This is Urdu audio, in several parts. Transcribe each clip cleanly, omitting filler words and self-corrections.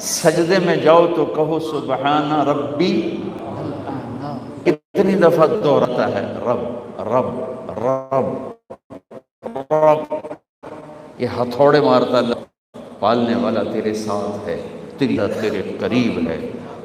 سجدے میں جاؤ تو کہو سبحان ربی، کتنی دفعہ دہراتا ہے رب رب رب رب، یہ ہتھوڑے مارتا اللہ، پالنے والا تیرے ساتھ ہے، تیرے قریب ہے،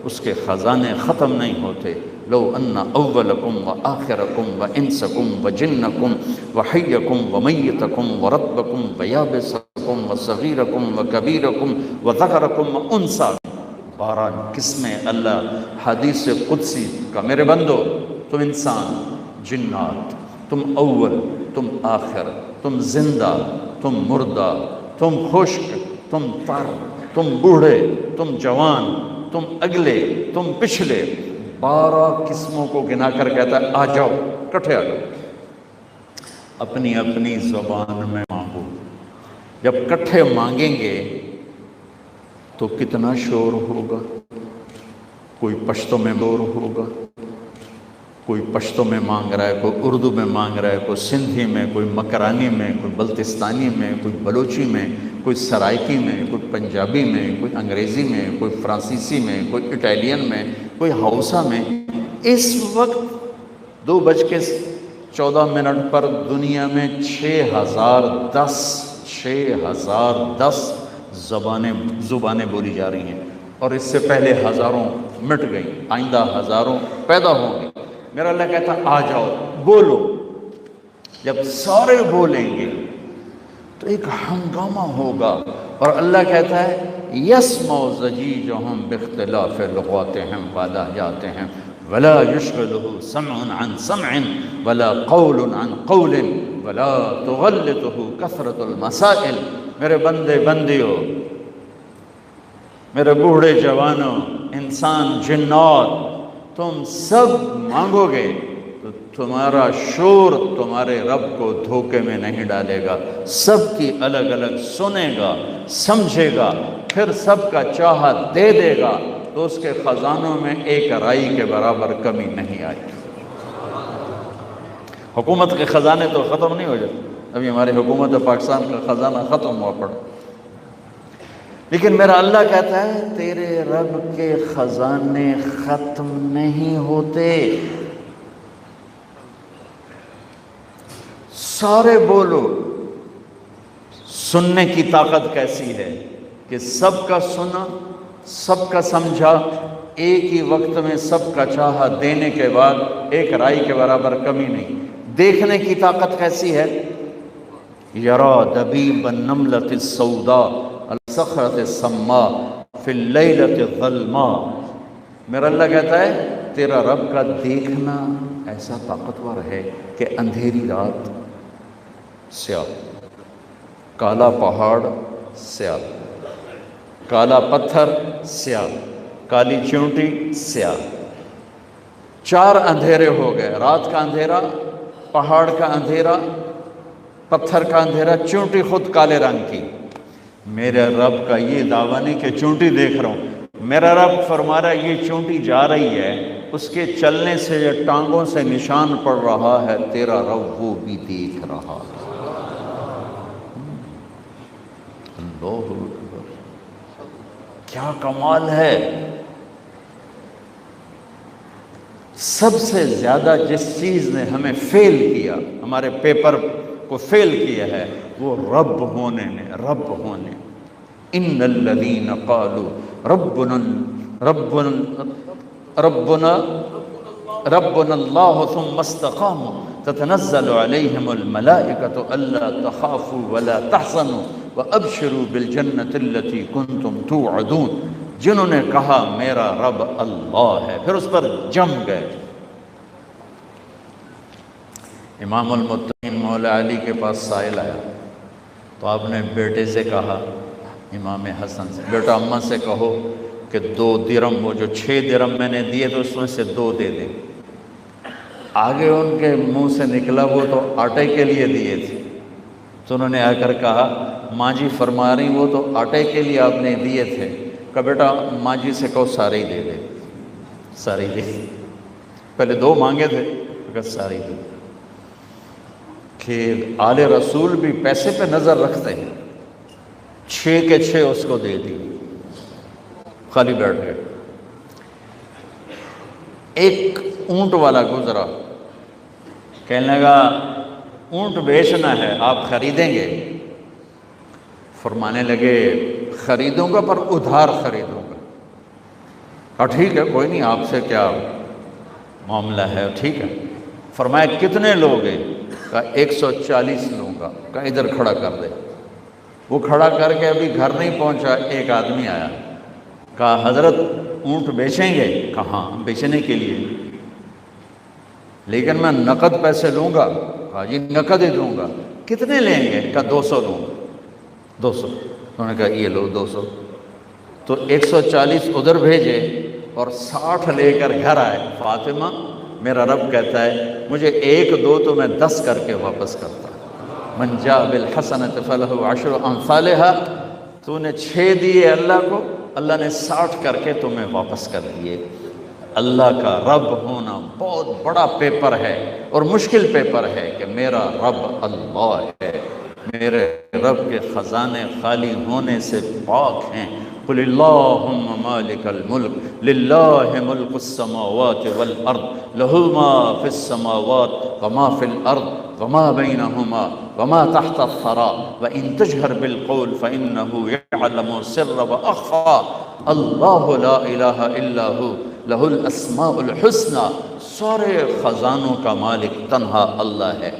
اس کے خزانے ختم نہیں ہوتے۔ لو ان اولکم و آخرکم و انسکم و جنکم و حیکم و میتکم و رطبکم و یابسکم و صغیرکم و کبیرکم و ذکرکم و انساکم، 12 قسمیں اللہ حدیث قدسی کا، میرے بندو تم انسان، جنات، تم اول، تم آخر، تم زندہ، تم مردہ، تم خشک، تم تر، تم بوڑھے، تم جوان، تم اگلے، تم پچھلے، 12 قسموں کو گنا کر کہتا ہے آ جاؤ، کٹھے آ جاؤ، اپنی اپنی زبان میں مانگو۔ جب کٹھے مانگیں گے تو کتنا شور ہوگا، کوئی پشتوں میں بور ہوگا، کوئی پشتوں میں مانگ رہا ہے، کوئی اردو میں مانگ رہا ہے، کوئی سندھی میں، کوئی مکرانی میں، کوئی بلتستانی میں، کوئی بلوچی میں، کوئی سرائکی میں، کوئی پنجابی میں، کوئی انگریزی میں، کوئی فرانسیسی میں، کوئی اٹالین میں، کوئی ہausa میں۔ اس وقت 2:14 پر دنیا میں 6010 زبانیں بولی جا رہی ہیں، اور اس سے پہلے ہزاروں مٹ گئیں، آئندہ ہزاروں پیدا ہوں گے۔ میرا اللہ کہتا ہے آ جاؤ بولو۔ جب سارے بولیں گے تو ایک ہنگامہ ہوگا، اور اللہ کہتا ہے یسمع ضجیجہم باختلاف لغاتہم ولہجاتہم ولا یشغلہ سمع عن سمع ولا قول عن قول ولا تغلطہ کثرت المسائل۔ میرے بندے بندیوں، میرے بوڑھے جوانوں، انسان جنات، تم سب مانگو گے تو تمہارا شور تمہارے رب کو دھوکے میں نہیں ڈالے گا، سب کی الگ الگ سنے گا، سمجھے گا، پھر سب کا چاہا دے دے گا، تو اس کے خزانوں میں ایک رائی کے برابر کمی نہیں آئے گی۔ حکومت کے خزانے تو ختم نہیں ہو جاتے، ابھی ہماری حکومت پاکستان کا خزانہ ختم ہوا پڑا، لیکن میرا اللہ کہتا ہے تیرے رب کے خزانے ختم نہیں ہوتے۔ سارے بولو۔ سننے کی طاقت کیسی ہے کہ سب کا سنا، سب کا سمجھا، ایک ہی وقت میں سب کا چاہا دینے کے بعد ایک رائی کے برابر کمی نہیں۔ دیکھنے کی طاقت کیسی ہے؟ یرا دبیب النملۃ السوداء الصخرۃ السماء فی اللیلۃ الظلماء۔ میرا اللہ کہتا ہے تیرا رب کا دیکھنا ایسا طاقتور ہے کہ اندھیری رات سیاہ، کالا پہاڑ سیاہ، کالا پتھر سیاہ، کالی چونٹی سیاہ، 4 اندھیرے ہو گئے، رات کا اندھیرا، پہاڑ کا اندھیرا، پتھر کا اندھیرا، چونٹی خود کالے رنگ کی۔ میرے رب کا یہ دعویٰ نہیں کہ چونٹی دیکھ رہا ہوں، میرا رب فرما رہا ہے یہ چونٹی جا رہی ہے، اس کے چلنے سے یا ٹانگوں سے نشان پڑ رہا ہے، تیرا رب وہ بھی دیکھ رہا ہے۔ اللہ اکبر، کیا کمال ہے! سب سے زیادہ جس چیز نے ہمیں فیل کیا، ہمارے پیپر کو فیل کیا ہے، وہ رب ہونے نے، رب ہونے۔ ان الذین قالوا ربنا اللہ ثم استقاموا تتنزل علیہم الملائکۃ الا تخافوا ولا تحزنوا وابشروا بالجنۃ التی کنتم توعدون۔ جنہوں نے کہا میرا رب اللہ ہے، پھر اس پر جم گئے۔ امام المتقین مولا علی کے پاس سائل آیا تو آپ نے بیٹے سے کہا، امام حسن سے، بیٹا اماں سے کہو کہ 2 درم، وہ جو 6 درم میں نے دیے تو اس میں سے 2 دے دے۔ آگے ان کے منہ سے نکلا وہ تو آٹے کے لیے دیے تھے، تو انہوں نے آ کر کہا ماں جی فرما رہی وہ تو آٹے کے لیے آپ نے دیے تھے۔ کہا بیٹا ماں جی سے کہو سارے ہی دے دے، سارے ہی دے دے۔ پہلے 2 مانگے تھے، کہا سارے ہی دے دے۔ کہ آل رسول بھی پیسے پہ نظر رکھتے ہیں، 6 کے 6 اس کو دے دی، خالی بیٹھ گئے۔ ایک اونٹ والا گزرا، کہنے لگا اونٹ بیچنا ہے، آپ خریدیں گے؟ فرمانے لگے خریدوں گا پر ادھار خریدوں گا۔ کہا ٹھیک ہے کوئی نہیں، آپ سے کیا معاملہ ہے، ٹھیک ہے۔ فرمایا کتنے لوگے؟ کہا 140 لوں گا۔ کہا ادھر کھڑا کر دے۔ وہ کھڑا کر کے ابھی گھر نہیں پہنچا، ایک آدمی آیا، کہا حضرت اونٹ بیچیں گے؟ کہا ہاں بیچنے کے لیے، لیکن میں نقد پیسے لوں گا۔ کہا جی نقد ہی دوں گا۔ کتنے لیں گے؟ کہا 200 لوں گا۔ 200۔ انہوں نے کہا یہ لو 200۔ تو 140 ادھر بھیجے اور 60 لے کر گھر آئے۔ فاطمہ میرا رب کہتا ہے مجھے 1 دو تو میں 10 کر کے واپس کرتا۔ من جاء بالحسنۃ فلہ عشر امثالھا، تو نے 6 دیے اللہ کو، اللہ نے 60 کر کے تمہیں واپس کر دیے۔ اللہ کا رب ہونا بہت بڑا پیپر ہے اور مشکل پیپر ہے کہ میرا رب اللہ ہے، میرے رب کے خزانے خالی ہونے سے پاک ہیں۔ قل اللہم مالک الملک للہ ملک السماوات والارض لہ ما فی السماوات وما فی الارض وما بینہما وما تحت الثرى وإن تجہر بالقول فإنہ یعلم السر وأخفى اللہ لا الہ الا ہو لہ الاسماء الحسنى، سارے خزانوں کا مالک تنہا اللہ ہے۔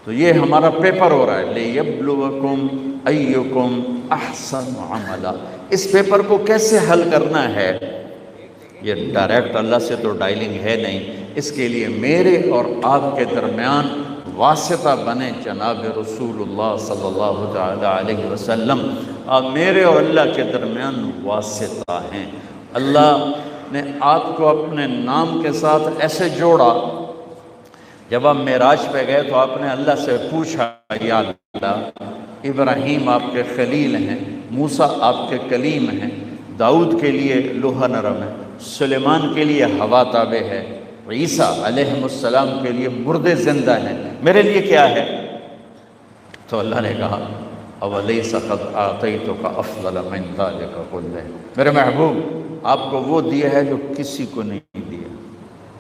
تو یہ ہمارا پیپر ہو رہا ہے، لِيَبْلُوَكُمْ أَيُّكُمْ أَحْسَنُ عَمَلًا۔ اس پیپر کو کیسے حل کرنا ہے؟ یہ ڈائریکٹ اللہ سے تو ڈائلنگ ہے نہیں، اس کے لیے میرے اور آپ کے درمیان واسطہ بنے جناب رسول اللہ صلی اللہ تعالی علیہ وسلم۔ آپ میرے اور اللہ کے درمیان واسطہ ہیں۔ اللہ نے آپ کو اپنے نام کے ساتھ ایسے جوڑا، جب آپ معراج پہ گئے تو آپ نے اللہ سے پوچھا یا اللہ ابراہیم آپ کے خلیل ہیں، موسیٰ آپ کے کلیم ہیں، داؤد کے لیے لوح نرم ہے، سلیمان کے لیے ہوا تابع ہے، عیسیٰ علیہ السلام کے لیے مردے زندہ ہیں، میرے لیے کیا ہے؟ تو اللہ نے کہا اولیس قد آتیتک افضل من ذلک کلہ، میرے محبوب آپ کو وہ دیا ہے جو کسی کو نہیں دیا۔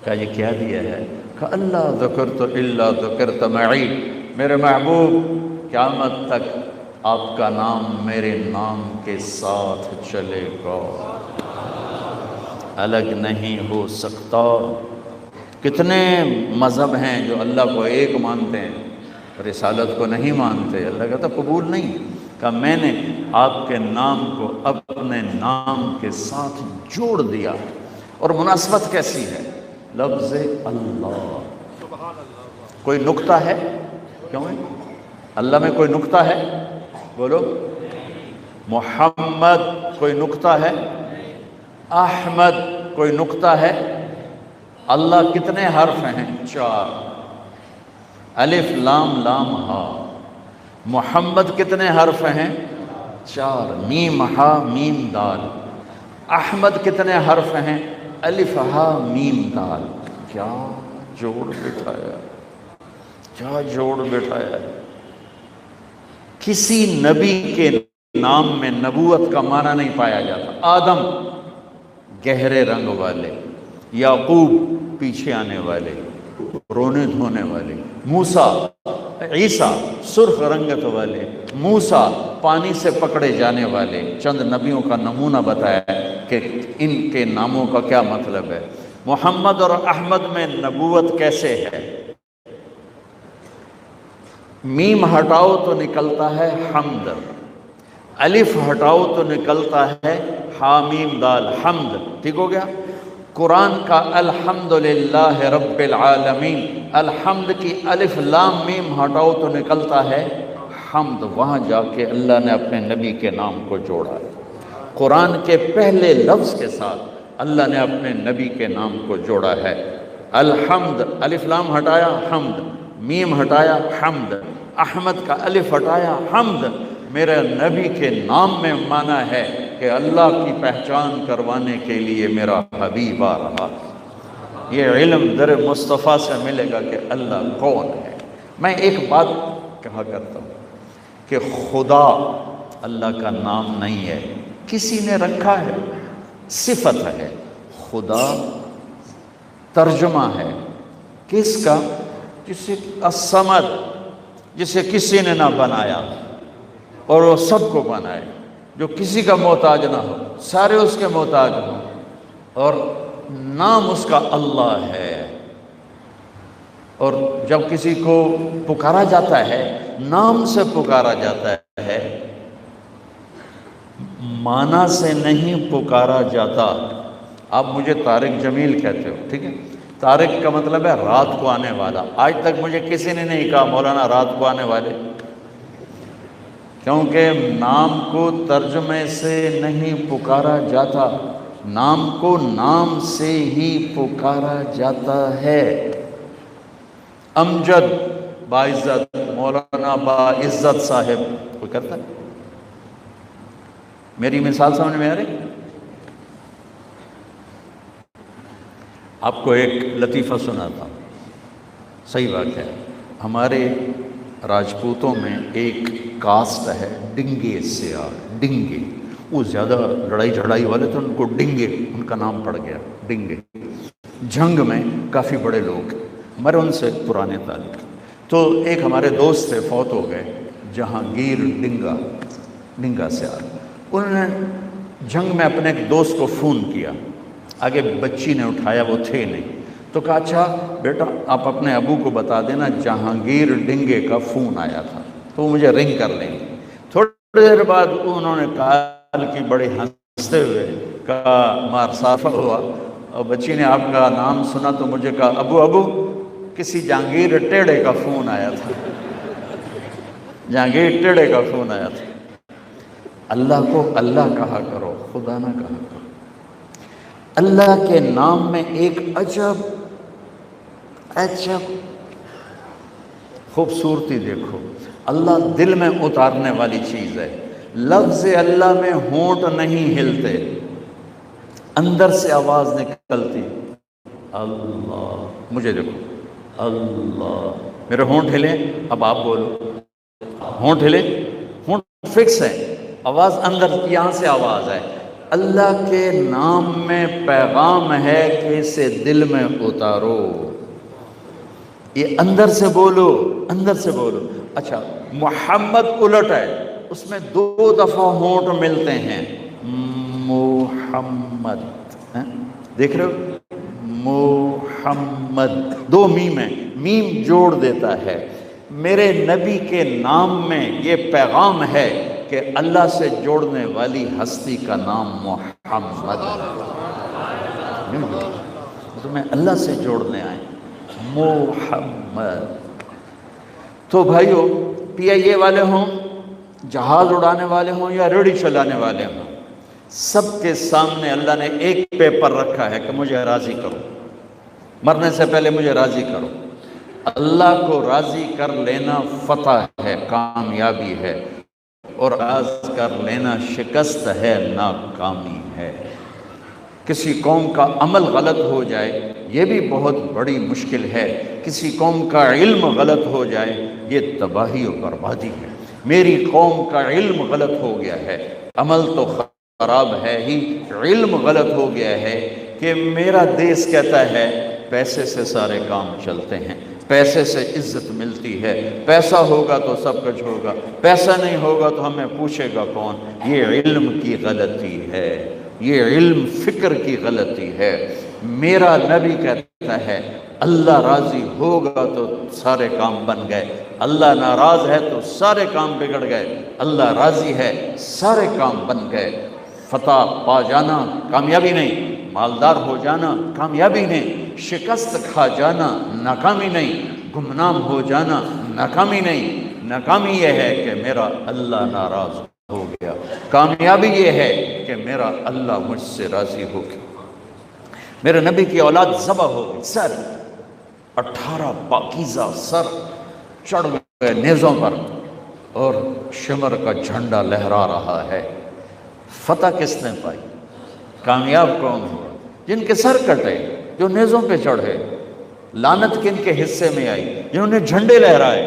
کہا یہ کیا دیا ہے؟ کہ اللہ ذکرت الا ذکرت معی، میرے محبوب قیامت تک آپ کا نام میرے نام کے ساتھ چلے گا، الگ نہیں ہو سکتا۔ کتنے مذہب ہیں جو اللہ کو ایک مانتے ہیں، رسالت کو نہیں مانتے، اللہ کہتا قبول نہیں۔ کہ میں نے آپ کے نام کو اپنے نام کے ساتھ جوڑ دیا، اور مناسبت کیسی ہے؟ لفظ اللہ۔ کوئی نکتہ ہے؟ کیوں ہے؟ اللہ میں کوئی نکتہ ہے؟ بولو۔ محمد کوئی نکتہ ہے؟ احمد کوئی نکتہ ہے؟ اللہ کتنے حرف ہیں؟ 4، الف لام لام ہا۔ محمد کتنے حرف ہیں؟ 4، میم ہا میم دال۔ احمد کتنے حرف ہیں؟ الف ہا میم دال۔ کیا جوڑ بٹھایا، کیا جوڑ بٹھایا ہے۔ کسی نبی کے نام میں نبوت کا معنی نہیں پایا جاتا۔ آدم گہرے رنگ والے، یعقوب پیچھے آنے والے رونے دھونے والے، موسیٰ عیسیٰ سرخ رنگت والے، موسیٰ پانی سے پکڑے جانے والے۔ چند نبیوں کا نمونہ بتایا ہے کہ ان کے ناموں کا کیا مطلب ہے۔ محمد اور احمد میں نبوت کیسے ہے؟ میم ہٹاؤ تو نکلتا ہے حمد، الف ہٹاؤ تو نکلتا ہے حامیم دال، حمد۔ ٹھیک ہو گیا؟ قرآن کا الحمدللہ رب العالمین، الحمد کی الف لام میم ہٹاؤ تو نکلتا ہے حمد۔ وہاں جا کے اللہ نے اپنے نبی کے نام کو جوڑا ہے۔ قرآن کے پہلے لفظ کے ساتھ اللہ نے اپنے نبی کے نام کو جوڑا ہے۔ الحمد، الف لام ہٹایا حمد، میم ہٹایا حمد، احمد کا الف ہٹایا حمد۔ میرے نبی کے نام میں معنی ہے کہ اللہ کی پہچان کروانے کے لیے میرا حبیب آ رہا۔ یہ علم در مصطفیٰ سے ملے گا کہ اللہ کون ہے۔ میں ایک بات کہا کرتا ہوں کہ خدا اللہ کا نام نہیں ہے، کسی نے رکھا ہے، صفت ہے۔ خدا ترجمہ ہے کس کا؟ جسے الصمد، جسے کسی نے نہ بنایا اور وہ سب کو بنائے، جو کسی کا محتاج نہ ہو، سارے اس کے محتاج ہوں، اور نام اس کا اللہ ہے۔ اور جب کسی کو پکارا جاتا ہے، نام سے پکارا جاتا ہے، معنی سے نہیں پکارا جاتا۔ آپ مجھے طارق جمیل کہتے ہو، ٹھیک ہے، طارق کا مطلب ہے رات کو آنے والا۔ آج تک مجھے کسی نے نہیں کہا مولانا رات کو آنے والے، کیونکہ نام کو ترجمے سے نہیں پکارا جاتا، نام کو نام سے ہی پکارا جاتا ہے۔ امجد باعزت، مولانا باعزت صاحب، کوئی کرتا ہے؟ میری مثال سمجھ میں آ رہی؟ آپ کو ایک لطیفہ سناتا ہوں، صحیح بات ہے۔ ہمارے راجپوتوں میں ایک کاسٹ ہے ڈنگے سیاہ، ڈنگے، وہ زیادہ لڑائی جھڑائی والے تھے، ان کو ڈنگے ان کا نام پڑ گیا، ڈنگے۔ جنگ میں کافی بڑے لوگ، ہمارے ان سے پرانے تعلق۔ تو ایک ہمارے دوست تھے، فوت ہو گئے، جہانگیر ڈنگا سیاہ۔ انہوں نے جنگ میں اپنے ایک دوست کو فون کیا، آگے بچی نے اٹھایا، وہ تھے نہیں، تو کہا اچھا بیٹا آپ اپنے ابو کو بتا دینا جہانگیر ڈنگے کا فون آیا تھا، تو وہ مجھے رنگ کر لیں گے۔ تھوڑی دیر بعد انہوں نے کال کی، بڑے ہنستے ہوئے کہا، مار صافہ ہوا، اور بچی نے آپ کا نام سنا تو مجھے کہا ابو کسی جہانگیر ٹیڑے کا فون آیا تھا، جہانگیر ٹیڑے کا فون آیا تھا۔ اللہ کو اللہ کہا کرو، خدا نہ کہا کرو۔ اللہ کے نام میں ایک عجب خوبصورتی دیکھو، اللہ دل میں اتارنے والی چیز ہے۔ لفظ اللہ میں ہونٹ نہیں ہلتے، اندر سے آواز نکلتی، اللہ۔ مجھے دیکھو، اللہ، میرے ہونٹ ہلے، اب آپ بولو، ہونٹ ہلے، ہونٹ فکس ہے، آواز اندر، یہاں سے آواز ہے۔ اللہ کے نام میں پیغام ہے کہ اسے دل میں اتارو، یہ اندر سے بولو، اندر سے بولو۔ اچھا محمد الٹ ہے، اس میں 2 دفعہ ہونٹ ملتے ہیں، محمد، دیکھ رہے ہو، محمد، 2 میم ہیں، میم جوڑ دیتا ہے۔ میرے نبی کے نام میں یہ پیغام ہے کہ اللہ سے جوڑنے والی ہستی کا نام محمد ہے، تمہیں اللہ سے جوڑنے آئے، محمد۔ تو بھائیو، پی آئی اے والے ہوں، جہاز اڑانے والے ہوں یا ریڑھی چلانے والے ہوں، سب کے سامنے اللہ نے ایک پیپر رکھا ہے کہ مجھے راضی کرو، مرنے سے پہلے مجھے راضی کرو۔ اللہ کو راضی کر لینا فتح ہے، کامیابی ہے، اور راضی کر لینا شکست ہے، ناکامی ہے۔ کسی قوم کا عمل غلط ہو جائے یہ بھی بہت بڑی مشکل ہے، کسی قوم کا علم غلط ہو جائے یہ تباہی و بربادی ہے۔ میری قوم کا علم غلط ہو گیا ہے، عمل تو خراب ہے ہی، علم غلط ہو گیا ہے کہ میرا دیس کہتا ہے پیسے سے سارے کام چلتے ہیں، پیسے سے عزت ملتی ہے، پیسہ ہوگا تو سب کچھ ہوگا، پیسہ نہیں ہوگا تو ہمیں پوچھے گا کون۔ یہ علم کی غلطی ہے، یہ علم فکر کی غلطی ہے۔ میرا نبی کہتا ہے اللہ راضی ہوگا تو سارے کام بن گئے، اللہ ناراض ہے تو سارے کام بگڑ گئے، اللہ راضی ہے سارے کام بن گئے۔ فتح پا جانا کامیابی نہیں، مالدار ہو جانا کامیابی نہیں، شکست کھا جانا ناکامی نہیں، گمنام ہو جانا ناکامی نہیں۔ ناکامی یہ ہے کہ میرا اللہ ناراض ہو گیا، کامیابی یہ ہے کہ میرا اللہ مجھ سے راضی ہو گیا۔ میرے نبی کی اولاد ذبح ہو گئی، سر 18 پاکیزہ سر چڑھ گئے نیزوں پر، اور شمر کا جھنڈا لہرا رہا ہے۔ فتح کس نے پائی؟ کامیاب کون ہوا؟ جن کے سر کٹے، جو نیزوں پہ چڑھے۔ لعنت کن کے حصے میں آئی؟ جنہوں نے جھنڈے لہرائے،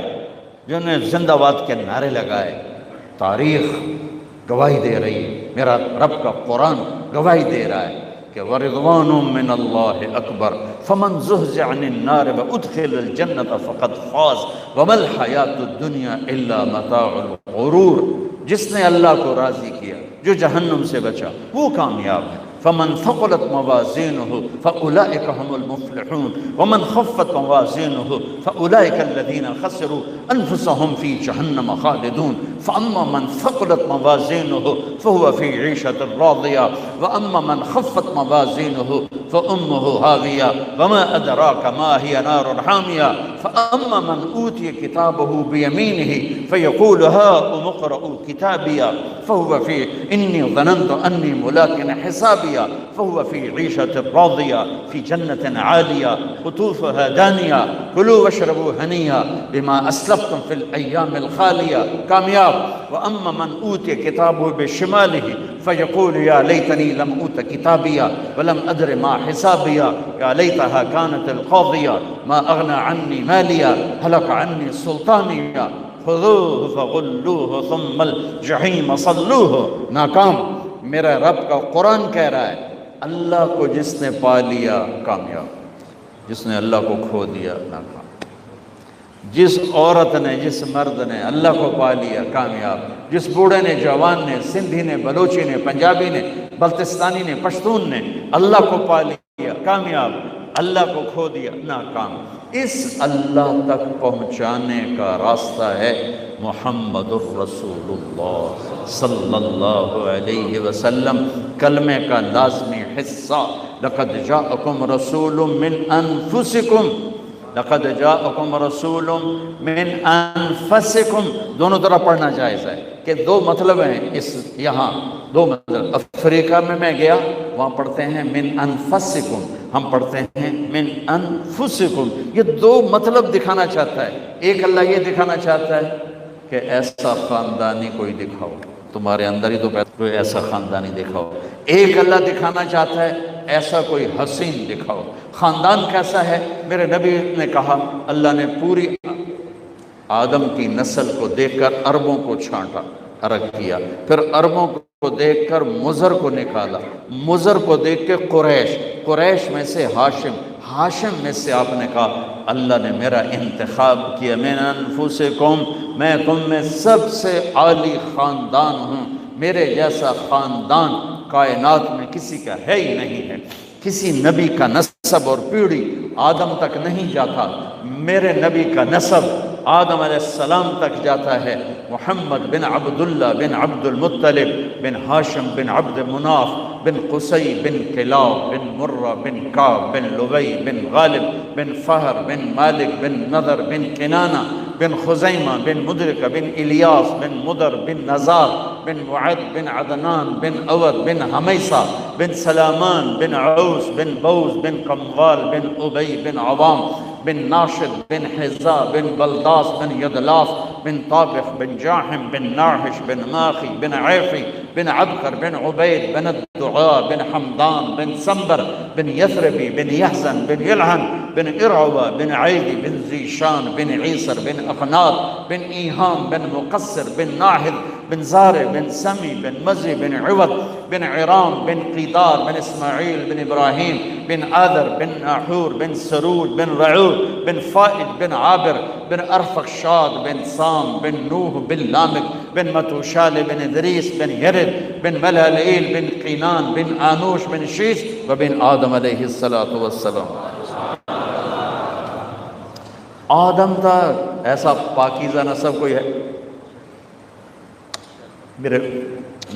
جنہوں نے زندہ باد کے نعرے لگائے۔ تاریخ گواہی دے رہی ہے، میرا رب کا قرآن گواہی دے رہا ہے کہ ورضوان من اللہ اکبر فمن زحزح عن النار وادخل الجنۃ فقد فاز وما الحیاۃ الدنیا الا متاع الغرور۔ جس نے اللہ کو راضی کیا، جو جہنم سے بچا، وہ کامیاب ہے۔ فمن ثقلت موازینہ فاولئک هم المفلحون ومن خفت موازینہ فاولئک الذین خسروا انفسهم فی جہنم خالدون فاما من ثقلت موازینہ فهو فی عیشۃ راضیہ واما من خفت موازینہ فامہ ہاویہ وما ادراک ما ہی نار حامیہ فاما من اوتی کتابہ بیمینہ فیقول ہاؤم اقرؤوا کتابیہ فهو فی انی ظننت انی ملاق حسابیہ فهو في عيشة راضية في جنة عالية قطوفها دانية كلوا واشربوا هنيئا بما أسلفتم في الأيام الخالية کامیاب۔ وأما من أوتي كتابه بشماله فيقول يا ليتني لم أوت كتابيا ولم أدر ما حسابيا يا ليتها كانت القاضية ما أغنى عني ماليا هلك عني سلطانيا خذوه فغلوه ثم الجحيم صلوه۔ ناکام۔ میرا رب کا قرآن کہہ رہا ہے اللہ کو جس نے پا لیا کامیاب، جس نے اللہ کو کھو دیا ناکام۔ جس عورت نے، جس مرد نے اللہ کو پا لیا کامیاب، جس بوڑھے نے، جوان نے، سندھی نے، بلوچی نے، پنجابی نے، بلتستانی نے، پشتون نے اللہ کو پا لیا کامیاب، اللہ کو کھو دیا ناکام۔ اس اللہ تک پہنچانے کا راستہ ہے محمد الرسول اللہ صلی اللہ علیہ وسلم، کلمے کا لازمی حصہ۔ لقد جاءکم رسول من انفسکم، لقد جاءکم رسول من انفسکم، دونوں طرح پڑھنا جائز ہے کہ دو مطلب ہیں اس، یہاں دو مطلب۔ افریقہ میں گیا، وہاں پڑھتے ہیں من انفسکم، ہم پڑھتے ہیں من انفسکم۔ یہ دو مطلب دکھانا چاہتا ہے۔ ایک اللہ یہ دکھانا چاہتا ہے کہ ایسا خاندانی کوئی دکھاؤ، تمہارے اندر ہی تو کوئی ایسا خاندانی دکھاؤ۔ ایک اللہ دکھانا چاہتا ہے ایسا کوئی حسین دکھاؤ۔ خاندان کیسا ہے؟ میرے نبی نے کہا اللہ نے پوری آدم کی نسل کو دیکھ کر عربوں کو چھانٹا، الگ کیا، پھر عربوں کو دیکھ کر مضر کو نکالا، مضر کو دیکھ کے قریش، قریش میں سے ہاشم، ہاشم میں سے آپ نے کہا اللہ نے میرا انتخاب کیا، من انفسکم، میں تم میں سب سے عالی خاندان ہوں، میرے جیسا خاندان کائنات میں کسی کا ہے ہی نہیں ہے۔ کسی نبی کا نسب اور پیڑھی آدم تک نہیں جاتا، میرے نبی کا نسب آدم علیہ السلام تک جاتا ہے۔ محمد بن عبداللہ بن عبد المطلب بن ہاشم بن عبد مناف بن قصی بن کلاب بن مرہ بن کعب بن لبی بن غالب بن فہر بن مالک بن نضر بن کنانہ بن خزیمہ بن مدرکہ بن الیاس بن مدر بن نزار بن معد بن عدنان بن اود بن حمیصہ بن سلامان بن عوس بن بوز بن قموال بن ابی بن عوام بن ناشد بن حزا بن بلداس بن یدلاف بن طابخ بن جاحم بن ناحش بن ماخی بن عیفی بن عبقر بن عبید بن الدعاء بن حمدان بن سنبر بن یثربی بن یحزن بن یلحن بن ارعوہ بن عیدی بن زیشان بن عیسر بن اقناط بن ایہام بن مقصر بن ناحد بن زارع بن سمی بن مزی بن عوض بن عرام بن قیدار بن اسماعیل بن ابراہیم بن آدر بن ناحور بن سرود بن رعود بن فائد بن عابر بن ارفخشاد بن سام بن نوح بن لامک بن متوشال بن ادریس بن یرد بن ملالئیل بن قینان بن آنوش بن شیس وبن آدم علیہ السلام۔ آدم تھا ایسا پاکیزہ نسب کوئی ہے؟ میرے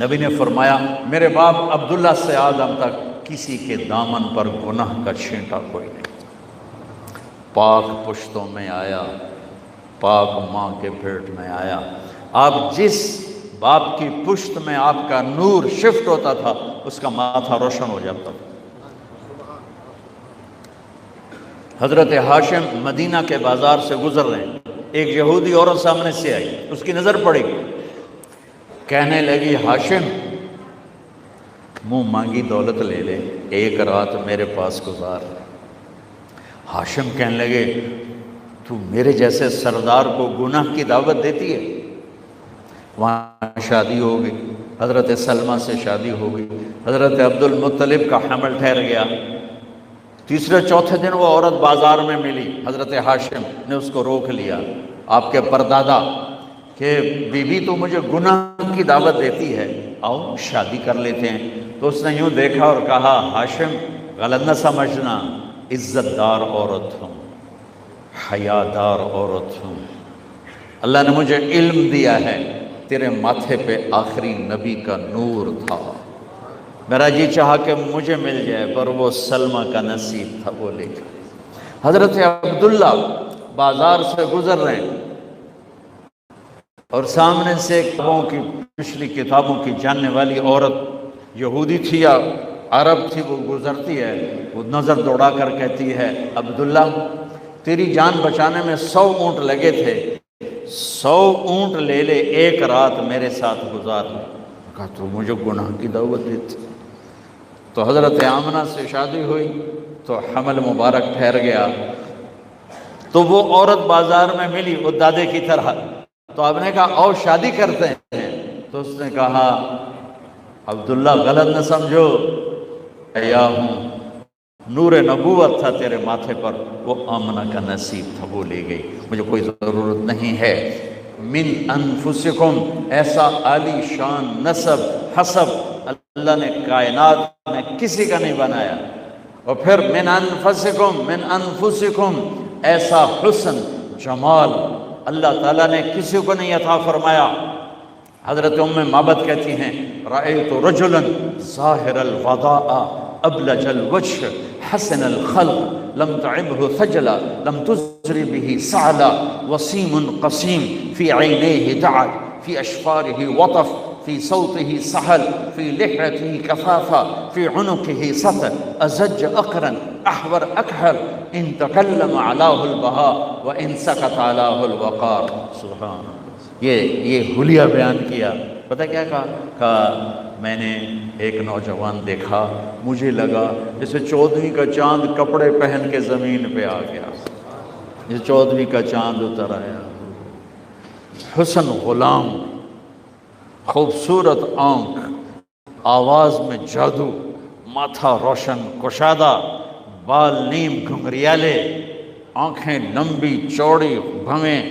نبی نے فرمایا میرے باپ عبداللہ سے آدم تک کسی کے دامن پر گناہ کا چھینٹا کوئی نہیں، پاک پشتوں میں آیا، پاک ماں کے پیٹ میں آیا۔ آپ جس باپ کی پشت میں آپ کا نور شفٹ ہوتا تھا اس کا ماتھا روشن ہو جاتا تھا۔ حضرت ہاشم مدینہ کے بازار سے گزر رہے ہیں، ایک یہودی عورت سامنے سے آئی، اس کی نظر پڑی، کہنے لگی ہاشم منہ مانگی دولت لے لے، ایک رات میرے پاس گزار۔ ہاشم کہنے لگے تو میرے جیسے سردار کو گناہ کی دعوت دیتی ہے؟ وہاں شادی ہو گئی، حضرت سلمہ سے شادی ہو گئی، حضرت عبد المطلب کا حمل ٹھہر گیا۔ تیسرے چوتھے دن وہ عورت بازار میں ملی، حضرت ہاشم نے اس کو روک لیا، آپ کے پردادا، کہ بی بی تو مجھے گناہ کی دعوت دیتی ہے، آؤ شادی کر لیتے ہیں۔ تو اس نے یوں دیکھا اور کہا، ہاشم غلط نہ سمجھنا، عزت دار عورت ہوں، حیا دار عورت ہوں، اللہ نے مجھے علم دیا ہے، تیرے ماتھے پہ آخری نبی کا نور تھا، میرا جی چاہا کہ مجھے مل جائے، پر وہ سلمہ کا نصیب تھا، وہ لے گیا۔ حضرت عبداللہ بازار سے گزر رہے ہیں اور سامنے سے پچھلی کتابوں کی جاننے والی عورت، یہودی تھی یا عرب تھی، وہ گزرتی ہے، وہ نظر دوڑا کر کہتی ہے، عبداللہ تیری جان بچانے میں 100 اونٹ لگے تھے، 100 اونٹ لے لے، ایک رات میرے ساتھ گزار لے۔ کہا تو مجھے گناہ کی دعوت دیتی۔ تو حضرت آمنہ سے شادی ہوئی تو حمل مبارک ٹھہر گیا، تو وہ عورت بازار میں ملی، وہ دادے کی طرح، تو آپ نے کہا آؤ شادی کرتے ہیں۔ تو اس نے کہا، عبداللہ غلط نہ سمجھو، حیا ہوں، نور نبوت تھا تیرے ماتھے پر، وہ آمنہ کا نصیب تھا، وہ لے گئی، مجھے کوئی ضرورت نہیں ہے۔ من انفسکم، ایسا عالی شان نسب حسب اللہ نے کائنات میں کسی کا نہیں بنایا۔ اور پھر من انفسکم، ایسا حسن جمال اللہ تعالیٰ نے کسی کو نہیں عطا فرمایا۔ حضرت ام معبد کہتی ہیں، رأیت رجلا ظاہر الوضاء ابلج الوجه حسن الخلق لم تعبه ثجلا لم تزر به سعلا وسيم قسيم في عينيه دعل في أشفاره وطف في صوته سهل في لحيته كثافة في عنقه سطر أزج أقرا أحور أكحل إن تكلم علاه البهاء وإن سكت علاه الوقار۔ سبحان اللہ، یہ حلیہ بیان کیا۔ پتہ کیا کہا میں نے ایک نوجوان دیکھا، مجھے لگا جیسے 14ویں کا چاند کپڑے پہن کے زمین پہ آ گیا، جیسے 14ویں کا چاند اتر آیا۔ حسن غلام، خوبصورت آنکھ، آواز میں جادو، ماتھا روشن کشادہ، بال نیم گھنگریالے، آنکھیں لمبی چوڑی بھویں،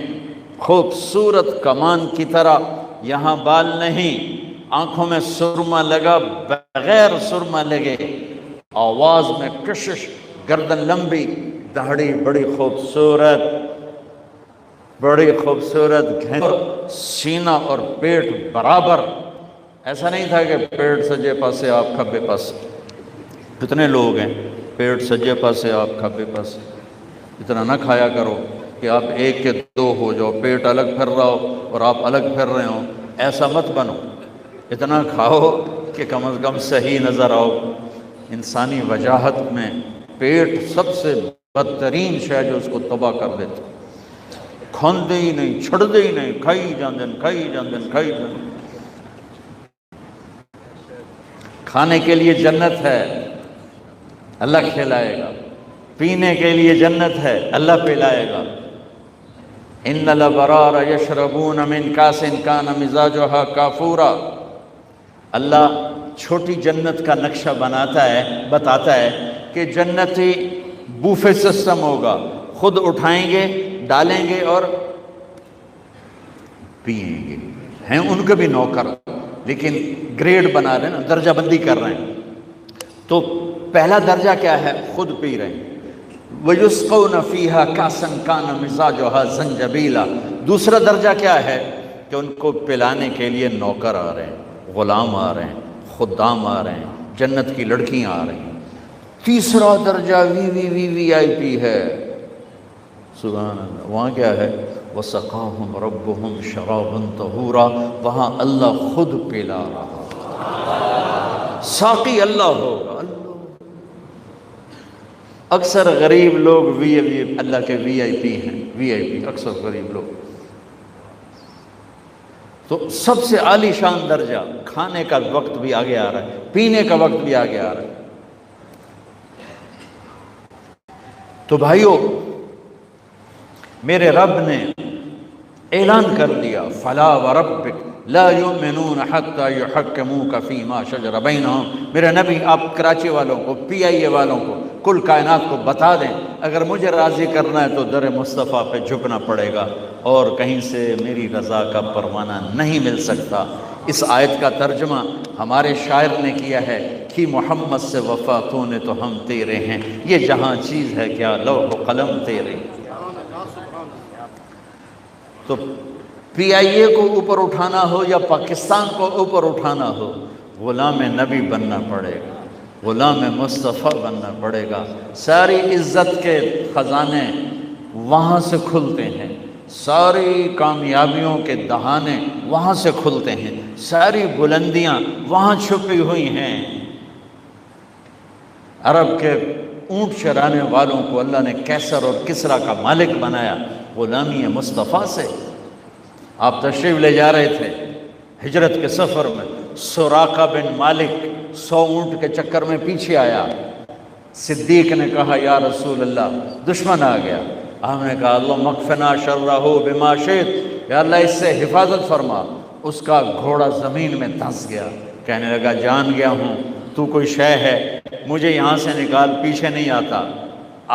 خوبصورت کمان کی طرح، یہاں بال نہیں، آنکھوں میں سرما لگا بغیر سرما لگے، آواز میں کشش، گردن لمبی، داڑھی بڑی خوبصورت، بڑی خوبصورت، سینہ اور پیٹ برابر، ایسا نہیں تھا کہ پیٹ سجے پاسے آپ کھبے پاسے، کتنے لوگ ہیں پیٹ سجے پاسے آپ کھبے پاسے، اتنا نہ کھایا کرو کہ آپ ایک کے دو ہو جاؤ، پیٹ الگ پھر رہا ہو اور آپ الگ پھر رہے ہوں، ایسا مت بنو، اتنا کھاؤ کہ کم از کم صحیح نظر آؤ۔ انسانی وجاہت میں پیٹ سب سے بدترین شے جو اس کو تباہ کر دیتا، کھاندے ہی نہیں، چھڑدے ہی نہیں، کھائی جاندن کھائی جاندن کھائی جاندن۔ کھانے کے لیے جنت ہے، اللہ کھلائے گا، پینے کے لیے جنت ہے، اللہ پلائے گا۔ ان الابرار یشربون من کاس کان مزاجها کافورا، اللہ چھوٹی جنت کا نقشہ بتاتا ہے کہ جنتی بوفے سسٹم ہوگا، خود اٹھائیں گے، ڈالیں گے اور پئیں گے، ہیں ان کے بھی نوکر، لیکن گریڈ بنا رہے ہیں نا، درجہ بندی کر رہے ہیں۔ تو پہلا درجہ کیا ہے؟ خود پی رہے ہیں۔ وَيُسْقَوْنَ فِيهَا كَأْسًا كَانَ مِزَاجُهَا زَنْجَبِيلًا، دوسرا درجہ کیا ہے کہ ان کو پلانے کے لیے نوکر آ رہے ہیں، غلام آ رہے ہیں، خدام آ رہے ہیں، جنت کی لڑکیاں آ رہی ہیں۔ تیسرا درجہ وی آئی پی ہے، سبحان اللہ، وہاں کیا ہے؟ وَسَقَاهُمْ رَبُّهُمْ شَرَابًا طَهُورًا، وہاں اللہ خود پلا رہا، ساقی اللہ ہوگا۔ اکثر غریب لوگ اللہ کے وی آئی پی ہیں، وی آئی پی اکثر غریب لوگ۔ تو سب سے عالی شان درجہ، کھانے کا وقت بھی آگے آ رہا ہے، پینے کا وقت بھی آگے آ رہا ہے۔ تو بھائیو، میرے رب نے اعلان کر دیا، فلا وربک، لا یؤمنون حتی یحکموک فیما شجر بینہم، میرے نبی آپ کراچی والوں کو، پی آئی اے والوں کو، کل کائنات کو بتا دیں اگر مجھے راضی کرنا ہے تو در مصطفیٰ پہ جھکنا پڑے گا، اور کہیں سے میری رضا کا پروانہ نہیں مل سکتا۔ اس آیت کا ترجمہ ہمارے شاعر نے کیا ہے کہ محمد سے وفا تو نے تو ہم تیرے ہیں، یہ جہاں چیز ہے کیا لوح و قلم تیرے۔ تو پی آئی اے کو اوپر اٹھانا ہو یا پاکستان کو اوپر اٹھانا ہو، غلام نبی بننا پڑے گا، غلام مصطفیٰ بننا پڑے گا۔ ساری عزت کے خزانے وہاں سے کھلتے ہیں، ساری کامیابیوں کے دہانے وہاں سے کھلتے ہیں، ساری بلندیاں وہاں چھپی ہوئی ہیں۔ عرب کے اونٹ چرانے والوں کو اللہ نے کیسر اور کسرا کا مالک بنایا غلامی مصطفیٰ سے۔ آپ تشریف لے جا رہے تھے ہجرت کے سفر میں، سراقہ بن مالک 100 اونٹ کے چکر میں پیچھے آیا، صدیق نے کہا یا رسول اللہ دشمن آ گیا، ہم نے کہا اللہم اکفنا شرہ بما شئت، یا اللہ اس سے حفاظت فرما۔ اس کا گھوڑا زمین میں دھنس گیا، کہنے لگا جان گیا ہوں تو کوئی شے ہے، مجھے یہاں سے نکال، پیچھے نہیں آتا۔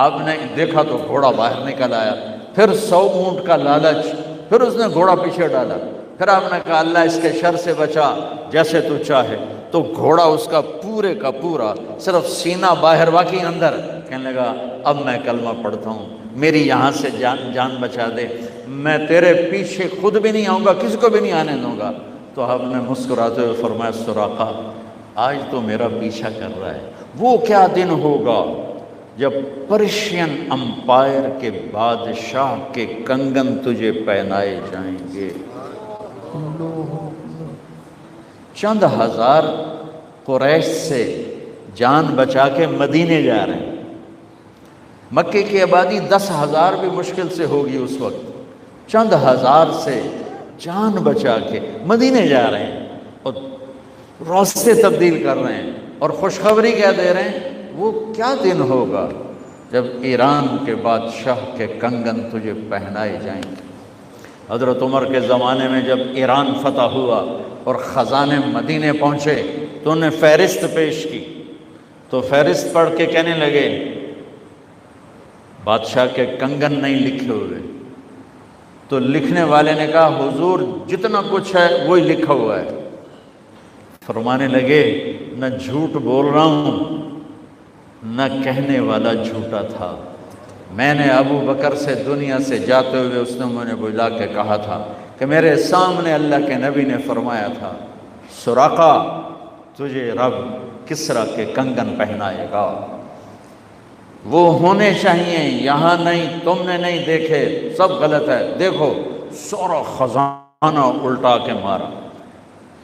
آپ نے دیکھا تو گھوڑا باہر نکل آیا، پھر 100 اونٹ کا لالچ، پھر اس نے گھوڑا پیچھے ڈالا، پھر آپ نے کہا اللہ اس کے شر سے بچا جیسے تو چاہے، تو گھوڑا اس کا پورے کا پورا صرف سینہ باہر باقی اندر، کہنے لگا اب میں کلمہ پڑھتا ہوں، میری یہاں سے جان بچا دے، میں تیرے پیچھے خود بھی نہیں آؤں گا، کسی کو بھی نہیں آنے دوں گا۔ تو آپ نے مسکراتے ہوئے فرمایا سراقہ آج تو میرا پیچھا کر رہا ہے، وہ کیا دن ہوگا جب پرشین امپائر کے بادشاہ کے کنگن تجھے پہنائے جائیں گے۔ چند ہزار قریش سے جان بچا کے مدینے جا رہے ہیں، مکے کی آبادی 10,000 بھی مشکل سے ہوگی اس وقت، چند ہزار سے جان بچا کے مدینے جا رہے ہیں اور راستے تبدیل کر رہے ہیں، اور خوشخبری کیا دے رہے ہیں، وہ کیا دن ہوگا جب ایران کے بادشاہ کے کنگن تجھے پہنائے جائیں گے۔ حضرت عمر کے زمانے میں جب ایران فتح ہوا اور خزانے مدینے پہنچے تو انہیں فہرست پیش کی، تو فہرست پڑھ کے کہنے لگے بادشاہ کے کنگن نہیں لکھے ہوئے، تو لکھنے والے نے کہا حضور جتنا کچھ ہے وہی لکھا ہوا ہے۔ فرمانے لگے نہ جھوٹ بول رہا ہوں نہ کہنے والا جھوٹا تھا، میں نے ابو بکر سے دنیا سے جاتے ہوئے اس نے مجھے بلا کے کہا تھا کہ میرے سامنے اللہ کے نبی نے فرمایا تھا سراقہ تجھے رب کسرا کے کنگن پہنائے گا، وہ ہونے چاہیے، یہاں نہیں، تم نے نہیں دیکھے، سب غلط ہے، دیکھو سارا خزانہ الٹا کے مارا۔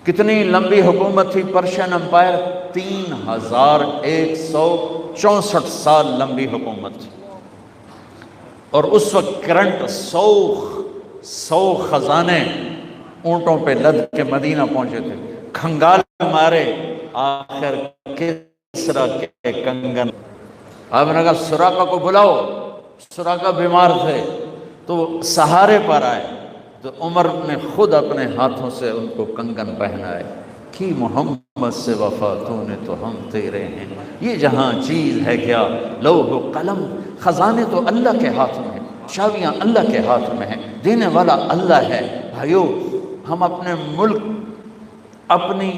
کتنی لمبی حکومت تھی پرشین امپائر، 3164 سال لمبی حکومت تھی، اور اس وقت کرنٹ 100 خزانے اونٹوں پہ لد کے مدینہ پہنچے تھے، کھنگال مارے، آخر کسرا کے کنگن۔ آپ نے کہا سراقہ کو بلاؤ، سراقہ بیمار تھے تو سہارے پر آئے، تو عمر نے خود اپنے ہاتھوں سے ان کو کنگن پہنائے کہ محمد سے وفا تو نے تو ہم تیرے ہیں۔ یہ جہاں چیز ہے کیا لوح و قلم، خزانے تو اللہ کے ہاتھ میں ہیں، چابیاں اللہ کے ہاتھ میں ہیں، دینے والا اللہ ہے۔ بھائیو ہم اپنے ملک اپنی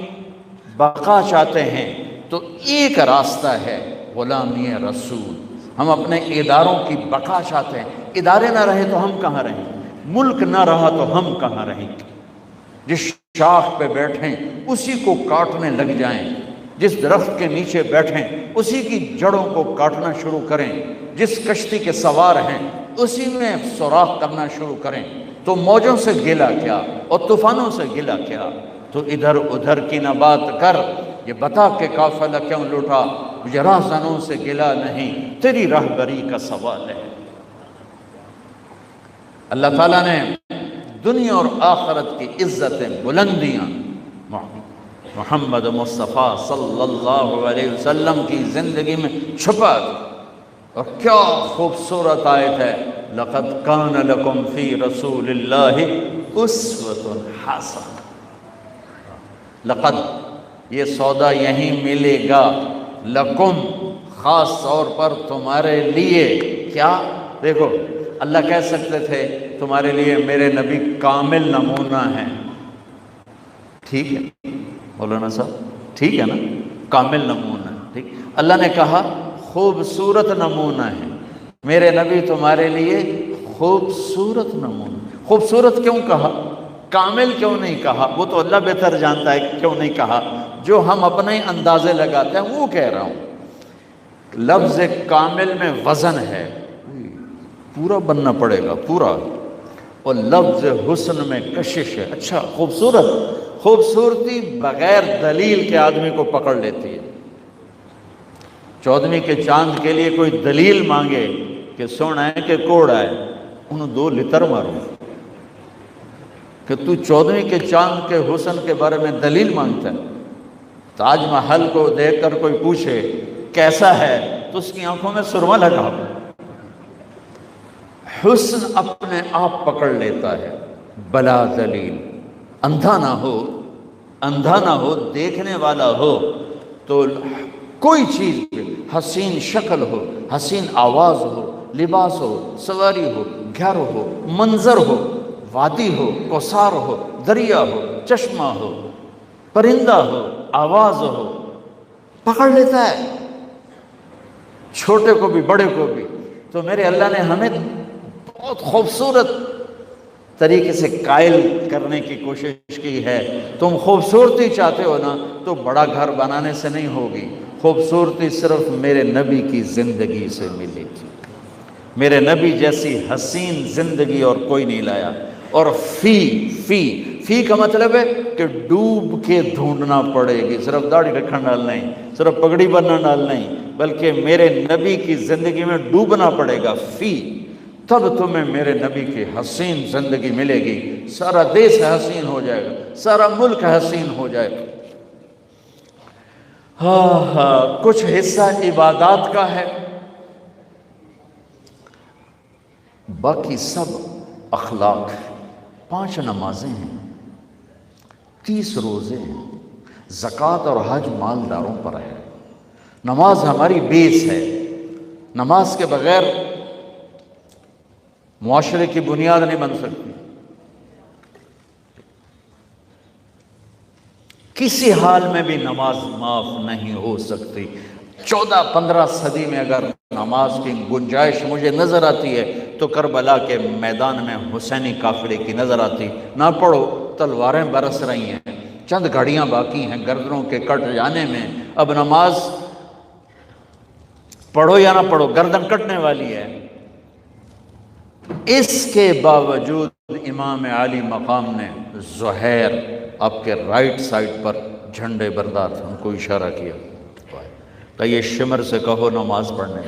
بقا چاہتے ہیں تو ایک راستہ ہے غلامی رسول، ہم اپنے اداروں کی بقا چاہتے ہیں، ادارے نہ رہے تو ہم کہاں رہیں، ملک نہ رہا تو ہم کہاں رہیں گے۔ جس شاخ پہ بیٹھیں اسی کو کاٹنے لگ جائیں، جس درخت کے نیچے بیٹھیں اسی کی جڑوں کو کاٹنا شروع کریں، جس کشتی کے سوار ہیں اسی میں سوراخ کرنا شروع کریں، تو موجوں سے گلا کیا اور طوفانوں سے گلا کیا۔ تو ادھر ادھر کی نہ بات کر، یہ بتا کہ قافلہ کیوں لوٹا، مجھے راہزنوں سے گلا نہیں، تیری راہبری کا سوال ہے۔ اللہ تعالیٰ نے دنیا اور آخرت کی عزتیں بلندیاں محمد مصطفیٰ صلی اللہ علیہ وسلم کی زندگی میں چھپا دی، اور کیا خوبصورت آیت ہے، لَقَدْ كَانَ لَكُمْ فِي رَسُولِ اللَّهِ أُسْوَةٌ حَسَنَةٌ۔ لقد یہ سودا یہیں ملے گا، لکم خاص طور پر تمہارے لیے۔ کیا؟ دیکھو اللہ کہہ سکتے تھے تمہارے لیے میرے نبی کامل نمونہ ہیں، ٹھیک ہے مولانا صاحب، ٹھیک ہے نا، کامل نمونہ، ٹھیک۔ اللہ نے کہا خوبصورت نمونہ ہے، میرے نبی تمہارے لیے خوبصورت نمونہ۔ خوبصورت کیوں کہا؟ کامل کیوں نہیں کہا؟ وہ تو اللہ بہتر جانتا ہے کیوں نہیں کہا، جو ہم اپنے اندازے لگاتے ہیں وہ کہہ رہا ہوں۔ لفظ کامل میں وزن ہے، پورا بننا پڑے گا پورا، اور لفظ حسن میں کشش ہے۔ اچھا خوبصورت، خوبصورتی بغیر دلیل کے آدمی کو پکڑ لیتی ہے۔ 14ویں کے چاند کے لیے کوئی دلیل مانگے کہ سونا ہے کہ کوڑا ہے، انہوں 2 لتر ماروں کہ تو 14ویں کے چاند کے حسن کے بارے میں دلیل مانگتا ہے۔ تاج محل کو دیکھ کر کوئی پوچھے کیسا ہے تو اس کی آنکھوں میں سرما لگا۔ حسن اپنے آپ پکڑ لیتا ہے بلا دلیل۔ اندھا نہ ہو دیکھنے والا ہو تو کوئی چیز حسین شکل ہو، حسین آواز ہو، لباس ہو، سواری ہو، گھر ہو، منظر ہو، وادی ہو، کوثر ہو، دریا ہو، چشمہ ہو، پرندہ ہو، آواز ہو، پکڑ لیتا ہے چھوٹے کو بھی بڑے کو بھی۔ تو میرے اللہ نے ہمیں بہت خوبصورت طریقے سے قائل کرنے کی کوشش کی ہے۔ تم خوبصورتی چاہتے ہو نا تو بڑا گھر بنانے سے نہیں ہوگی، خوبصورتی صرف میرے نبی کی زندگی سے ملے گی۔ میرے نبی جیسی حسین زندگی اور کوئی نہیں لایا۔ اور فی کا مطلب ہے کہ ڈوب کے ڈھونڈنا پڑے گی، صرف داڑھی رکھنا ڈال نہیں، صرف پگڑی بننا ڈال نہیں، بلکہ میرے نبی کی زندگی میں ڈوبنا پڑے گا۔ تب تمہیں میرے نبی کی حسین زندگی ملے گی، سارا دیش حسین ہو جائے گا، سارا ملک حسین ہو جائے گا۔ کچھ حصہ عبادات کا ہے، باقی سب اخلاق ہے۔ 5 نمازیں ہیں، 30 روزے ہیں، زکوٰۃ اور حج مالداروں پر ہے۔ نماز ہماری بیس ہے، نماز کے بغیر معاشرے کی بنیاد نہیں بن سکتی۔ کسی حال میں بھی نماز معاف نہیں ہو سکتی۔ 14-15 صدی میں اگر نماز کی گنجائش مجھے نظر آتی ہے تو کربلا کے میدان میں حسینی قافلے کی نظر آتی۔ نہ پڑھو، تلواریں برس رہی ہیں، چند گھڑیاں باقی ہیں گردنوں کے کٹ جانے میں، اب نماز پڑھو یا نہ پڑھو گردن کٹنے والی ہے۔ اس کے باوجود امام عالی مقام نے زہیر آپ کے رائٹ سائڈ پر جھنڈے بردار تھے، ان کو اشارہ کیا کہ یہ شمر سے کہو نماز پڑھنے۔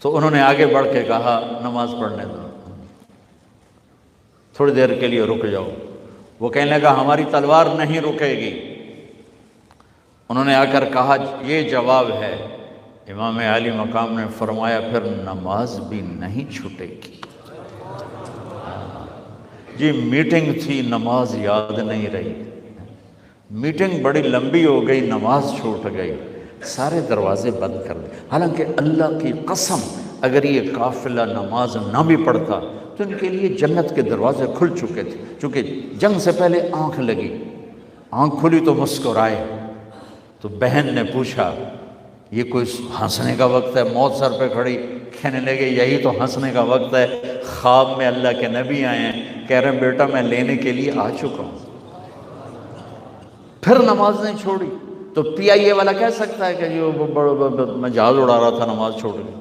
تو انہوں نے آگے بڑھ کے کہا نماز پڑھنے دو، تھوڑی دیر کے لیے رک جاؤ۔ وہ کہنے لگا ہماری تلوار نہیں رکے گی۔ انہوں نے آ کر کہا یہ جواب ہے۔ امام عالی مقام نے فرمایا پھر نماز بھی نہیں چھوٹے گی۔ جی میٹنگ تھی، نماز یاد نہیں رہی، میٹنگ بڑی لمبی ہو گئی، نماز چھوٹ گئی، سارے دروازے بند کر دے۔ حالانکہ اللہ کی قسم اگر یہ قافلہ نماز نہ بھی پڑھتا تو ان کے لیے جنت کے دروازے کھل چکے تھے۔ چونکہ جنگ سے پہلے آنکھ لگی، آنکھ کھلی تو مسکرائے۔ تو بہن نے پوچھا یہ کوئی ہنسنے کا وقت ہے؟ موت سر پہ کھڑی، کہنے لگے یہی تو ہنسنے کا وقت ہے۔ خواب میں اللہ کے نبی آئے ہیں، کہہ رہے ہیں بیٹا میں لینے کے لیے آ چکا ہوں۔ پھر نماز نہیں چھوڑی۔ تو پی آئی اے والا کہہ سکتا ہے کہ میں جہاز اڑا رہا تھا نماز چھوڑ گئی؟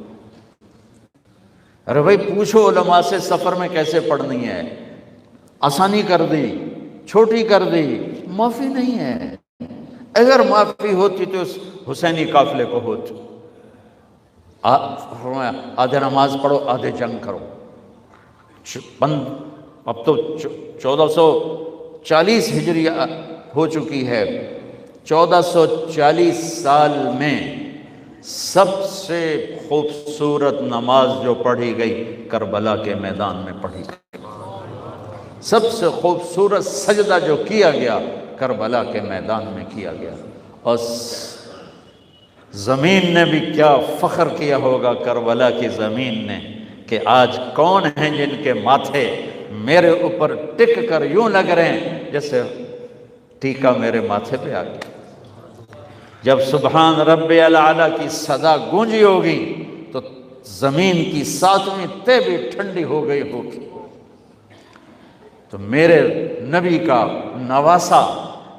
ارے بھائی پوچھو علماء سے سفر میں کیسے پڑھنی ہے، آسانی کر دی، چھوٹی کر دی، معافی نہیں ہے۔ اگر معافی ہوتی تو اس حسینی قافلے کو ہوتی۔ آدھے نماز پڑھو آدھے جنگ کرو۔ اب تو 1440 ہجری ہو چکی ہے۔ 1440 سال میں سب سے خوبصورت نماز جو پڑھی گئی کربلا کے میدان میں پڑھی گئی۔ سب سے خوبصورت سجدہ جو کیا گیا کربلا کے میدان میں کیا گیا، اور زمین نے بھی کیا فخر کیا ہوگا کربلا کی زمین نے کہ آج کون ہیں جن کے ماتھے میرے اوپر ٹک کر یوں لگ رہے ہیں جیسے ٹیکا میرے ماتھے پہ آ گیا۔ جب سبحان رب الاعلیٰ کی صدا گونجی ہوگی تو زمین کی ساتویں تہ بھی ٹھنڈی ہو گئی ہوگی۔ تو میرے نبی کا نواسا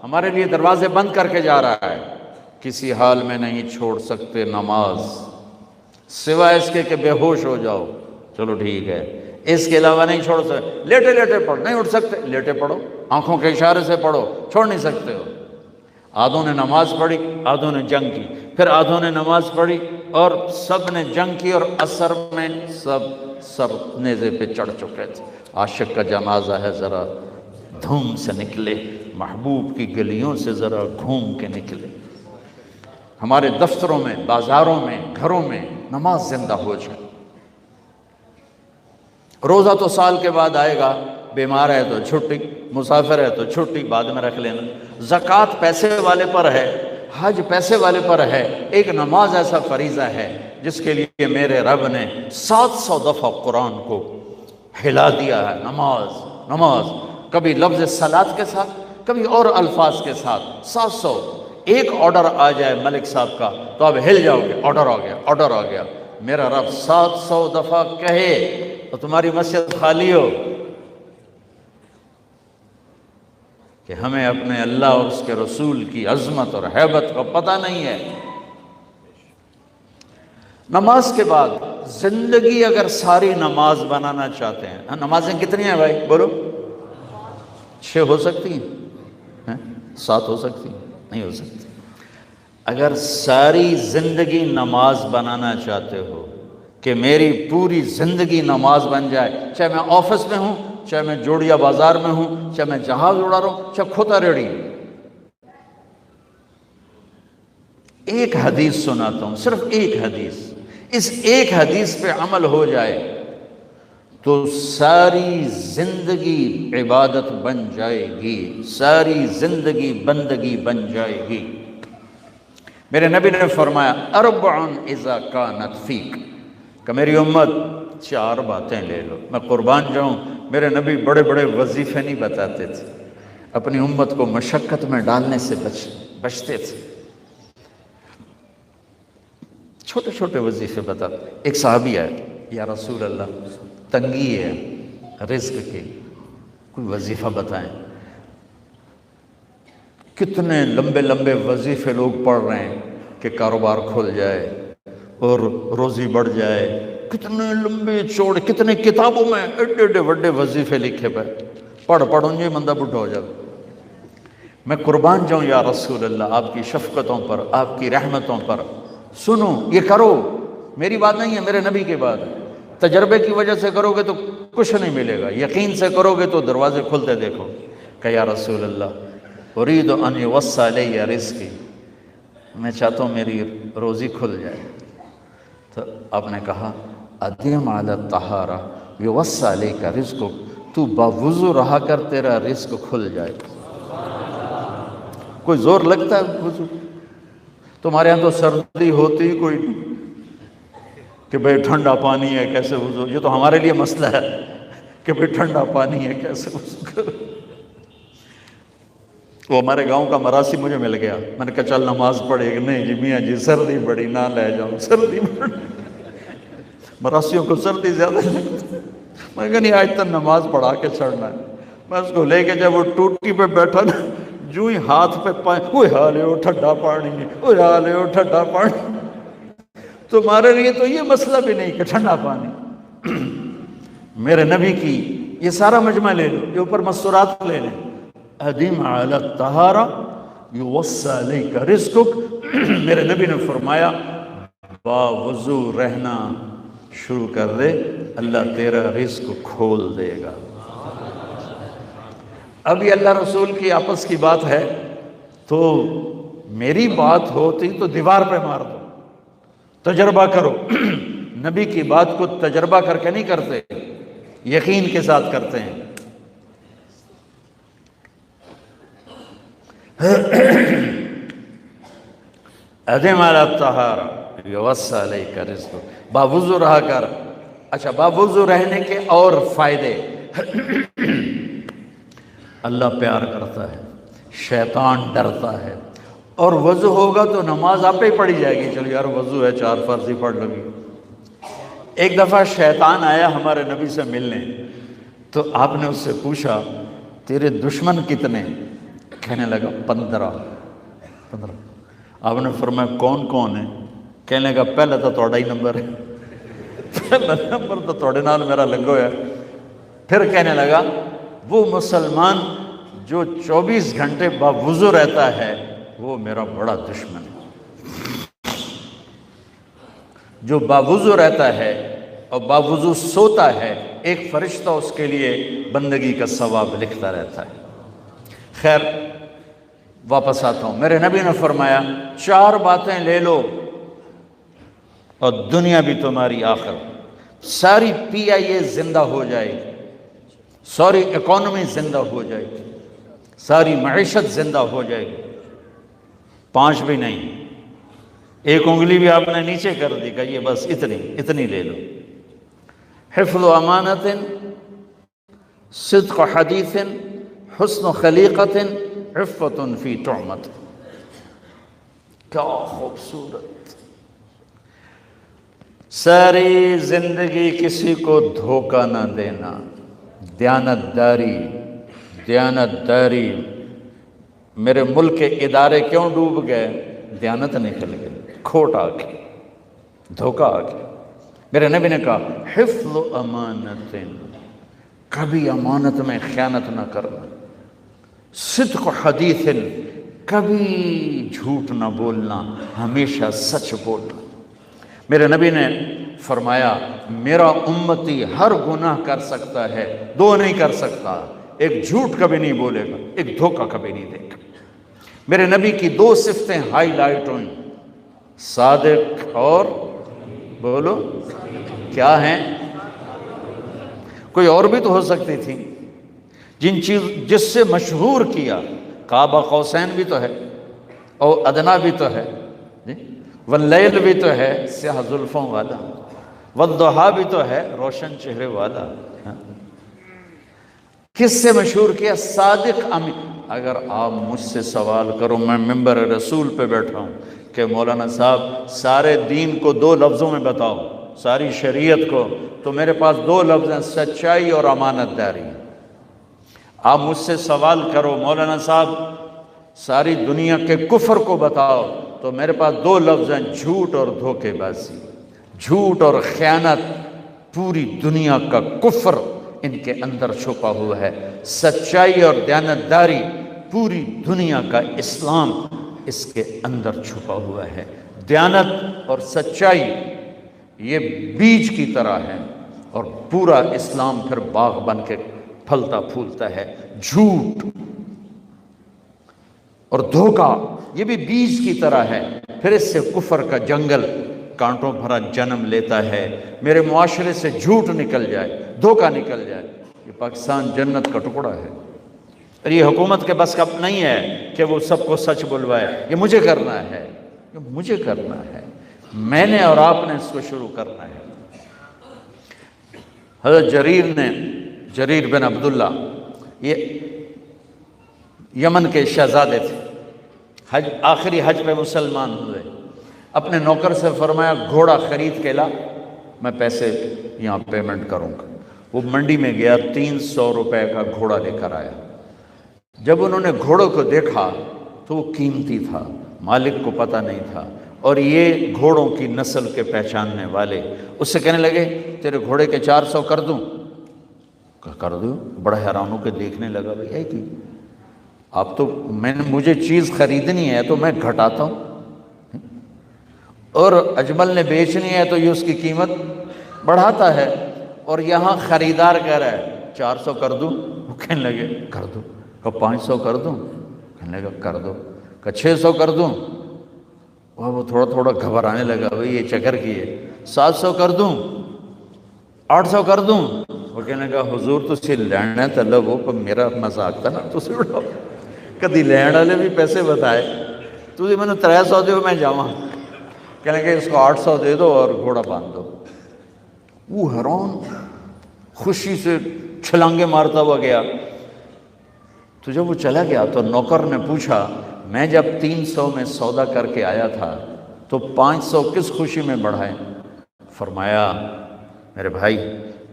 ہمارے لیے دروازے بند کر کے جا رہا ہے، کسی حال میں نہیں چھوڑ سکتے نماز، سوائے اس کے کہ بے ہوش ہو جاؤ، چلو ٹھیک ہے، اس کے علاوہ نہیں چھوڑ سکتے۔ لیٹے لیٹے پڑھ، نہیں اٹھ سکتے، لیٹے پڑھو، آنکھوں کے اشارے سے پڑھو، چھوڑ نہیں سکتے ہو۔ آدھوں نے نماز پڑھی، آدھوں نے جنگ کی، پھر آدھوں نے نماز پڑھی اور سب نے جنگ کی، اور عصر میں سب سر نیزے پہ چڑھ چکے تھے۔ عاشق کا جنازہ ہے، ذرا دھوم سے نکلے، محبوب کی گلیوں سے ذرا گھوم کے نکلے۔ ہمارے دفتروں میں، بازاروں میں، گھروں میں نماز زندہ ہو جائے۔ روزہ تو سال کے بعد آئے گا، بیمار ہے تو چھٹی، مسافر ہے تو چھٹی بعد میں رکھ لینا۔ زکوٰۃ پیسے والے پر ہے، حج پیسے والے پر ہے، ایک نماز ایسا فریضہ ہے جس کے لیے میرے رب نے 700 دفعہ قرآن کو ہلا دیا ہے۔ نماز نماز، کبھی لفظ صلاۃ کے ساتھ، کبھی اور الفاظ کے ساتھ، 700۔ ایک آرڈر آ جائے ملک صاحب کا تو اب ہل جاؤ گے، آرڈر آ گیا، آرڈر آ گیا۔ میرا رب 700 دفعہ کہے تو تمہاری مسجد خالی ہو کہ ہمیں اپنے اللہ اور اس کے رسول کی عظمت اور ہیبت کا پتہ نہیں ہے۔ نماز کے بعد زندگی اگر ساری نماز بنانا چاہتے ہیں، نمازیں کتنی ہیں بھائی بولو؟ 6 ہو سکتی ہیں، 7 ہو سکتی ہیں، نہیں ہو سکتی۔ اگر ساری زندگی نماز بنانا چاہتے ہو کہ میری پوری زندگی نماز بن جائے، چاہے میں آفس میں ہوں، چاہے میں جوڑیا بازار میں ہوں، چاہے میں جہاز اڑا رہا ہوں، چاہے کھوتا ریڑی، ایک حدیث سناتا ہوں، صرف ایک حدیث، اس ایک حدیث پہ عمل ہو جائے تو ساری زندگی عبادت بن جائے گی، ساری زندگی بندگی بن جائے گی۔ میرے نبی نے فرمایا اربع اذا کانت فیک، کہ میری امت 4 باتیں لے لو۔ میں قربان جاؤں، میرے نبی بڑے بڑے وظیفے نہیں بتاتے تھے، اپنی امت کو مشقت میں ڈالنے سے بچتے تھے، چھوٹے چھوٹے وظیفے بتاتے۔ ایک صحابی ہے، یا رسول اللہ تنگی ہے رزق کی، کوئی وظیفہ بتائیں۔ کتنے لمبے لمبے وظیفے لوگ پڑھ رہے ہیں کہ کاروبار کھل جائے اور روزی بڑھ جائے، کتنے لمبے چوڑے، کتنے کتابوں میں ایڈے ایڈے بڑے وظیفے لکھے پہ، پڑھ انجی مندہ بڈھا ہو جائے۔ میں قربان جاؤں یا رسول اللہ آپ کی شفقتوں پر، آپ کی رحمتوں پر، سنو یہ کرو، میری بات نہیں ہے، میرے نبی کی بات ہے۔ تجربے کی وجہ سے کرو گے تو کچھ نہیں ملے گا، یقین سے کرو گے تو دروازے کھلتے دیکھو۔ کہ یا رسول اللہ ارید ان یوسع علی رزقی، میں چاہتا ہوں میری روزی کھل جائے۔ تو آپ نے کہا ادیم علی الطہارہ یوسع علیک رزقک، تو باوضو رہا کر تیرا رزق کھل جائے۔ کوئی زور لگتا ہے وضو؟ تمہارے یہاں تو سردی ہوتی کوئی نہیں کہ بھئی ٹھنڈا پانی ہے کیسے وضو، یہ تو ہمارے لیے مسئلہ ہے کہ بھئی ٹھنڈا پانی ہے کیسے وضو کرو۔ وہ ہمارے گاؤں کا مراسی مجھے مل گیا، میں نے کہا چل نماز پڑھے گی، نہیں جی میاں جی سردی بڑی نہ لے جاؤں، سردی بڑی، مراسیوں کو سردی زیادہ لگتی۔ میں کہا نہیں آج تک نماز پڑھا کے چھڑنا ہے۔ میں اس کو لے کے جب وہ ٹوٹی پہ بیٹھا نا، جو ہی ہاتھ پہ پائیں، اوہ حالے ہو ٹھنڈا پانی، اوہ حالے ہو ٹھنڈا پانی۔ تمہارے لیے تو یہ مسئلہ بھی نہیں کہ ٹھنڈا پانی۔ میرے نبی کی یہ سارا مجمع لے لو، یہ اوپر مستورات لے لیں، ادیم علی الطہارہ یوسع علیک رزقک۔ میرے نبی نے فرمایا باوضو رہنا شروع کر دے، اللہ تیرا رزق کھول دے گا۔ اب یہ اللہ رسول کی آپس کی بات ہے تو میری بات ہوتی تو دیوار پہ مار دو، تجربہ کرو۔ نبی کی بات کو تجربہ کر کے نہیں کرتے، یقین کے ساتھ کرتے ہیں۔ ادم علی الطہارہ یوسع علیک رزق، باوضو رہا کر۔ اچھا، باوضو رہنے کے اور فائدے، اللہ پیار کرتا ہے، شیطان ڈرتا ہے، اور وضو ہوگا تو نماز آپ پہ ہی پڑھی جائے گی، چلو یار وضو ہے 4 فرض ہی پڑھ لگی۔ ایک دفعہ شیطان آیا ہمارے نبی سے ملنے، تو آپ نے اس سے پوچھا تیرے دشمن کتنے؟ کہنے لگا 15۔ آپ نے فرمایا کون کون ہے؟ کہنے لگا پہلا تو تھوڑا ہی نمبر ہے، پہلا نمبر تو تھوڑے نال میرا لگو ہے۔ پھر کہنے لگا وہ مسلمان جو 24 گھنٹے باوضو رہتا ہے وہ میرا بڑا دشمن ہے۔ جو باوضو رہتا ہے اور باوضو سوتا ہے، ایک فرشتہ اس کے لیے بندگی کا ثواب لکھتا رہتا ہے۔ خیر، واپس آتا ہوں۔ میرے نبی نے فرمایا 4 باتیں لے لو اور دنیا بھی تمہاری آخر، ساری PIA زندہ ہو جائے گی، ساری اکانومی زندہ ہو جائے گی، ساری معیشت زندہ ہو جائے گی۔ 5 بھی نہیں، 1 انگلی بھی آپ نے نیچے کر دی، کہ یہ بس اتنی لے لو۔ حفظ امانت، صدق حدیث، حسن خلیقت، عفت فی طعمت۔ کیا خوبصورت! ساری زندگی کسی کو دھوکہ نہ دینا، دیانت داری۔ میرے ملک کے ادارے کیوں ڈوب گئے؟ دیانت نکل گئی، کھوٹ آ گئی، دھوکہ آ گیا۔ میرے نبی نے کہا حفظ امانت، کبھی امانت میں خیانت نہ کرنا، صدق حدیث، کبھی جھوٹ نہ بولنا، ہمیشہ سچ بولنا۔ میرے نبی نے فرمایا میرا امتی ہر گناہ کر سکتا ہے، 2 نہیں کر سکتا، ایک جھوٹ کبھی نہیں بولے گا، ایک دھوکہ کبھی نہیں دے گا۔ میرے نبی کی 2 صفتیں ہائی لائٹ ہوئیں، صادق اور بولو کیا ہیں؟ کوئی اور بھی تو ہو سکتی تھی، جس سے مشہور کیا، قاب قوسین بھی تو ہے، اور ادنا بھی تو ہے، واللیل بھی تو ہے سیاہ زلفوں والا، والضحیٰ بھی تو ہے روشن چہرے والا۔ کس سے مشہور کیا؟ صادق امین۔ اگر آپ مجھ سے سوال کرو، میں ممبر رسول پہ بیٹھا ہوں کہ مولانا صاحب سارے دین کو 2 لفظوں میں بتاؤ، ساری شریعت کو، تو میرے پاس 2 لفظ ہیں، سچائی اور امانت داری۔ آپ مجھ سے سوال کرو مولانا صاحب ساری دنیا کے کفر کو بتاؤ، تو میرے پاس 2 لفظ ہیں، جھوٹ اور دھوکے بازی۔ جھوٹ اور خیانت، پوری دنیا کا کفر ان کے اندر چھپا ہوا ہے، سچائی اور دیانتداری، پوری دنیا کا اسلام اس کے اندر چھپا ہوا ہے۔ دیانت اور سچائی یہ بیج کی طرح ہے، اور پورا اسلام پھر باغ بن کے پھلتا پھولتا ہے۔ جھوٹ اور دھوکہ یہ بھی بیج کی طرح ہے، پھر اس سے کفر کا جنگل کانٹوں بھرا جنم لیتا ہے۔ میرے معاشرے سے جھوٹ نکل جائے، دھوکہ نکل جائے، یہ پاکستان جنت کا ٹکڑا ہے۔ اور یہ حکومت کے بس کا نہیں ہے کہ وہ سب کو سچ بلوائے، یہ مجھے کرنا ہے، یہ مجھے کرنا ہے، میں نے اور آپ نے اس کو شروع کرنا ہے۔ حضرت جریر بن عبداللہ یہ یمن کے شہزادے تھے، آخری حج پہ مسلمان ہوئے۔ اپنے نوکر سے فرمایا گھوڑا خرید کے لا، میں پیسے یہاں پیمنٹ کروں گا۔ وہ منڈی میں گیا، 300 روپے کا گھوڑا لے کر آیا۔ جب انہوں نے گھوڑوں کو دیکھا تو وہ قیمتی تھا، مالک کو پتہ نہیں تھا، اور یہ گھوڑوں کی نسل کے پہچاننے والے اس سے کہنے لگے تیرے گھوڑے کے 400 کر دوں؟ کر دوں؟ بڑا حیران ہو کے دیکھنے لگا، بھائی ہے کہ آپ تو مجھے چیز خریدنی ہے تو میں گھٹاتا ہوں، اور اجمل نے بیچنی ہے تو یہ اس کی قیمت بڑھاتا ہے، اور یہاں خریدار کہہ رہا ہے 400 کر دوں؟ وہ کہنے لگے کر دو۔ کہ 500 کر دوں؟ کہنے لگا کر دو۔ کہ 600 کر دوں؟ وہ تھوڑا تھوڑا گھبرانے لگا، بھائی یہ چکر کی ہے۔ 700 کر دوں؟ 800 کر دوں؟ وہ کہنے لگا حضور تسی لینا ہے تو لو، پر میرا مذاق تھا نا، تسی اڑاؤ۔ کدی لین والے بھی پیسے بتائے تھی میں نے 300 دو میں جاواں کہنے کہ اس کو 800 دے دو اور گھوڑا باندھ دو۔ وہ حیران خوشی سے چھلانگے مارتا ہوا گیا۔ تو جب وہ چلا گیا تو نوکر نے پوچھا میں جب 300 میں سودا کر کے آیا تھا تو 500 کس خوشی میں بڑھائے؟ فرمایا میرے بھائی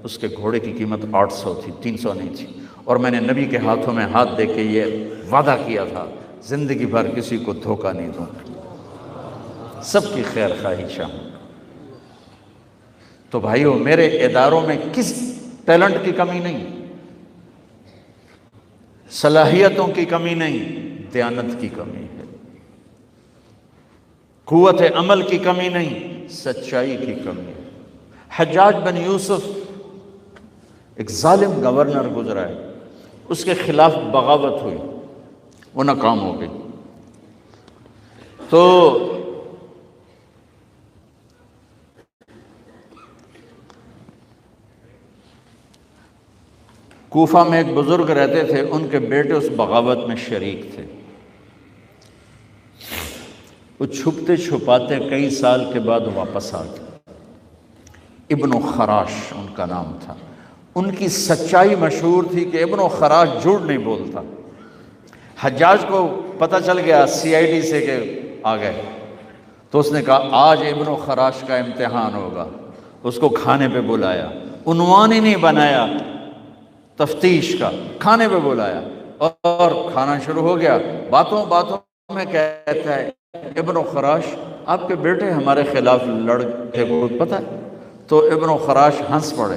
اس کے گھوڑے کی قیمت 800 تھی، 300 نہیں تھی، اور میں نے نبی کے ہاتھوں میں ہاتھ دے کے یہ وعدہ کیا تھا زندگی بھر کسی کو دھوکہ نہیں دوں، سب کی خیر خواہی چاہوں۔ تو بھائیو میرے اداروں میں کس ٹیلنٹ کی کمی نہیں، صلاحیتوں کی کمی نہیں، دیانت کی کمی ہے، قوت عمل کی کمی نہیں، سچائی کی کمی ہے۔ حجاج بن یوسف ایک ظالم گورنر گزرا ہے، اس کے خلاف بغاوت ہوئی، وہ ناکام ہو گئی۔ تو کوفہ میں ایک بزرگ رہتے تھے، ان کے بیٹے اس بغاوت میں شریک تھے۔ وہ چھپتے چھپاتے کئی سال کے بعد واپس آ گئے۔ ابن خراش ان کا نام تھا۔ ان کی سچائی مشہور تھی کہ ابن خراش جھوٹ نہیں بولتا۔ حجاج کو پتہ چل گیا CID سے کہ آ گئے، تو اس نے کہا آج ابن خراش کا امتحان ہوگا۔ اس کو کھانے پہ بلایا، عنوان ہی نہیں بنایا تفتیش کا، کھانے پہ بلایا اور کھانا شروع ہو گیا۔ باتوں باتوں میں کہتا ہے ابن خراش آپ کے بیٹے ہمارے خلاف لڑتے کو پتہ ہے؟ تو ابن خراش ہنس پڑے،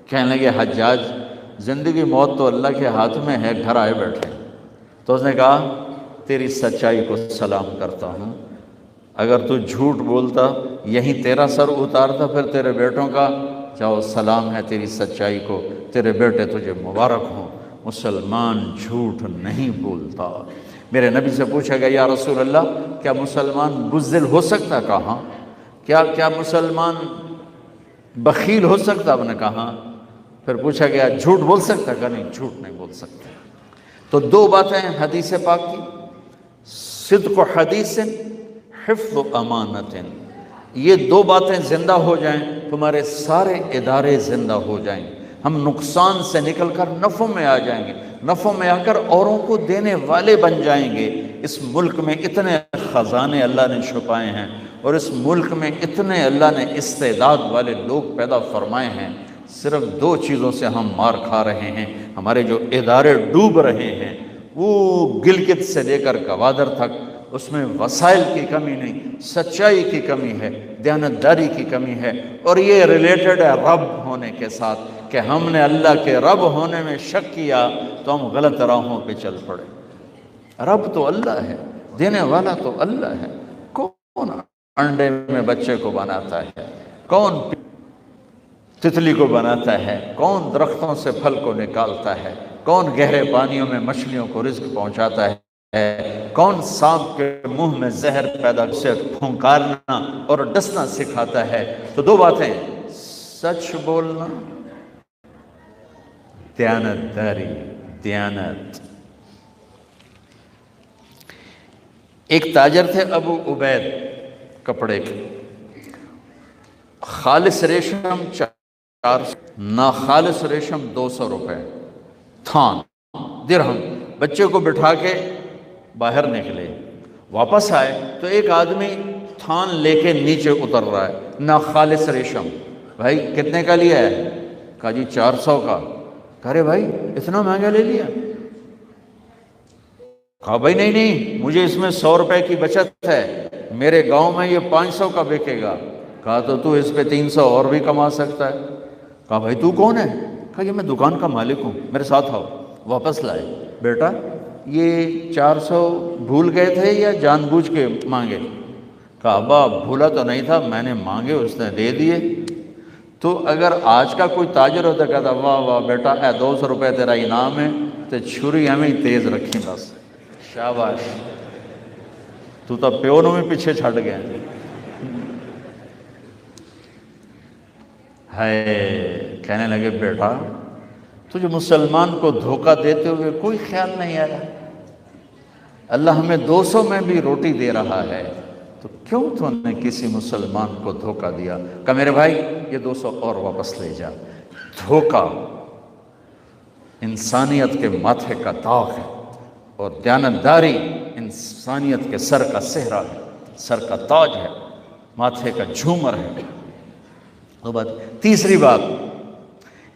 کہنے لگے حجاج زندگی موت تو اللہ کے ہاتھ میں ہے، گھر آئے بیٹھے۔ تو اس نے کہا تیری سچائی کو سلام کرتا ہوں، اگر تو جھوٹ بولتا یہیں تیرا سر اتارتا پھر تیرے بیٹوں کا، چاہو سلام ہے تیری سچائی کو، تیرے بیٹے تجھے مبارک ہوں، مسلمان جھوٹ نہیں بولتا۔ میرے نبی سے پوچھا گیا یا رسول اللہ کیا مسلمان بزدل ہو سکتا؟ کہا کیا مسلمان بخیل ہو سکتا؟ آپ نے کہا۔ پھر پوچھا گیا جھوٹ بول سکتا؟ کہا نہیں، جھوٹ نہیں بول سکتا۔ تو دو باتیں حدیث پاک کی، صدق حدیث، حفظ امانت، یہ دو باتیں زندہ ہو جائیں تمہارے سارے ادارے زندہ ہو جائیں، ہم نقصان سے نکل کر نفع میں آ جائیں گے، نفع میں آ کر اوروں کو دینے والے بن جائیں گے۔ اس ملک میں اتنے خزانے اللہ نے چھپائے ہیں، اور اس ملک میں اتنے اللہ نے استعداد والے لوگ پیدا فرمائے ہیں، صرف دو چیزوں سے ہم مار کھا رہے ہیں، ہمارے جو ادارے ڈوب رہے ہیں، وہ گلگت سے لے کر گوادر تک، اس میں وسائل کی کمی نہیں، سچائی کی کمی ہے، دیانتداری کی کمی ہے، اور یہ ریلیٹڈ ہے رب ہونے کے ساتھ، کہ ہم نے اللہ کے رب ہونے میں شک کیا تو ہم غلط راہوں پہ چل پڑے۔ رب تو اللہ ہے، دینے والا تو اللہ ہے۔ کون انڈے میں بچے کو بناتا ہے؟ کون تتلی کو بناتا ہے؟ کون درختوں سے پھل کو نکالتا ہے؟ کون گہرے پانیوں میں مچھلیوں کو رزق پہنچاتا ہے؟ کون سانپ کے منہ میں زہر پیدا سے پھونکارنا اور ڈسنا سکھاتا ہے؟ تو دو باتیں، سچ بولنا، دیانتداری، دیانت۔ ایک تاجر تھے ابو عبید کپڑے کے، خالص ریشم 400، ناخالص ریشم 200 روپے، تھان درہم۔ بچے کو بٹھا کے باہر نکلے، واپس آئے تو ایک آدمی تھان لے کے نیچے اتر رہا ہے، ناخالص ریشم۔ بھائی کتنے کا لیا ہے؟ کہا جی 400 کا۔ کہا رے بھائی اتنا مہنگا لے لیا؟ کہا بھائی نہیں، مجھے اس میں 100 روپے کی بچت ہے، میرے گاؤں میں یہ 500 کا بکے گا۔ کہا تو اس پہ 300 اور بھی کما سکتا ہے۔ کہا بھائی تو کون ہے؟ کہا یہ میں دکان کا مالک ہوں، میرے ساتھ آؤ۔ واپس لائے، بیٹا یہ 400 بھول گئے تھے یا جان بوجھ کے مانگے؟ کہا ابا بھولا تو نہیں تھا، میں نے مانگے، اس نے دے دیے۔ تو اگر آج کا کوئی تاجر ہوتا کہتا واہ واہ بیٹا اے 200 روپے تیرا انعام ہے، تو چھری ہمیں تیز رکھی، بس شاباش، تو پیو نو میں پیچھے چھٹ گیا ہے۔ کہنے لگے بیٹا تجھے مسلمان کو دھوکہ دیتے ہوئے کوئی خیال نہیں آیا؟ اللہ ہمیں 200 میں بھی روٹی دے رہا ہے، تو کیوں تو نے کسی مسلمان کو دھوکہ دیا؟ کہ میرے بھائی یہ 200 اور واپس لے جا۔ دھوکہ انسانیت کے ماتھے کا داغ ہے، اور دیانتداری انسانیت کے سر کا صحرا ہے، سر کا تاج ہے، ماتھے کا جھومر ہے۔ وہ بات تیسری بات،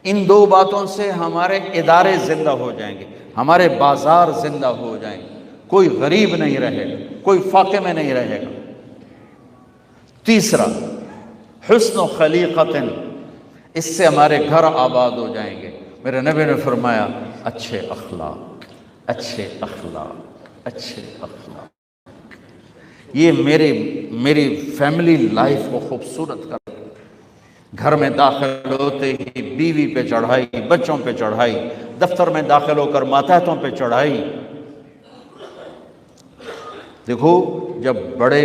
ان دو باتوں سے ہمارے ادارے زندہ ہو جائیں گے، ہمارے بازار زندہ ہو جائیں گے، کوئی غریب نہیں رہے گا، کوئی فاقے میں نہیں رہے گا۔ تیسرا، حسن و خلیقت، اس سے ہمارے گھر آباد ہو جائیں گے۔ میرے نبی نے فرمایا اچھے اخلاق، اچھے اخلاق، اچھے اخلاق، یہ میری فیملی لائف کو خوبصورت کر۔ گھر میں داخل ہوتے ہی بیوی پہ چڑھائی، بچوں پہ چڑھائی، دفتر میں داخل ہو کر ماتحتوں پہ چڑھائی۔ دیکھو جب بڑے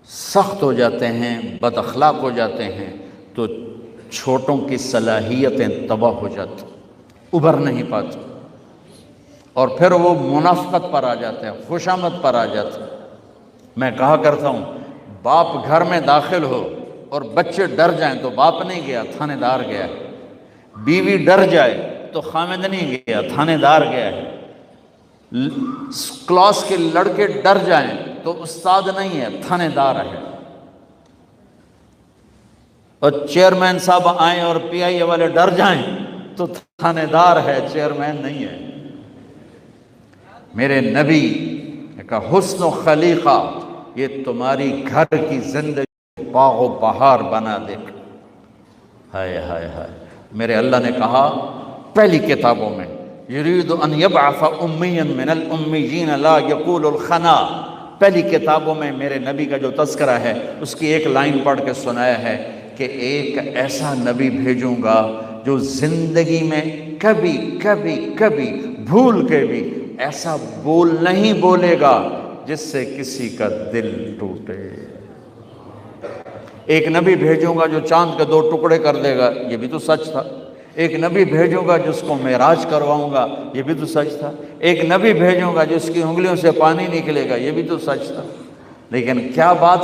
سخت ہو جاتے ہیں، بد اخلاق ہو جاتے ہیں، تو چھوٹوں کی صلاحیتیں تباہ ہو جاتی، ابھر نہیں پاتی، اور پھر وہ منافقت پر آ جاتے ہیں، خوشامد پر آ جاتے ہیں۔ میں کہا کرتا ہوں، باپ گھر میں داخل ہو اور بچے ڈر جائیں تو باپ نہیں گیا، تھانے دار گیا ہے۔ بیوی ڈر جائے تو خامد نہیں گیا، تھانے دار گیا ہے۔ کلاس کے لڑکے ڈر جائیں تو استاد نہیں ہے، تھانے دار ہے۔ اور چیئرمین صاحب آئیں اور پی آئی اے والے ڈر جائیں تو تھانے دار ہے، چیئرمین نہیں ہے۔ میرے نبی کا حسن و خلیقہ یہ تمہاری گھر کی زندگی باغ و بہار بنا دے۔ ہائے ہائے ہائے، میرے اللہ نے کہا پہلی کتابوں میں، یرید ان یبعث امیا من الامیین لا یقول الخنا، پہلی کتابوں میں میرے نبی کا جو تذکرہ ہے اس کی ایک لائن پڑھ کے سنایا ہے کہ ایک ایسا نبی بھیجوں گا جو زندگی میں کبھی کبھی کبھی بھول کے بھی ایسا بول نہیں بولے گا جس سے کسی کا دل ٹوٹے۔ ایک نبی بھیجوں گا جو چاند کے 2 ٹکڑے کر دے گا، یہ بھی تو سچ تھا۔ ایک نبی بھیجوں گا جس کو معراج کرواؤں گا، یہ بھی تو سچ تھا۔ ایک نبی بھیجوں گا جس کی انگلیوں سے پانی نکلے گا، یہ بھی تو سچ تھا۔ لیکن کیا بات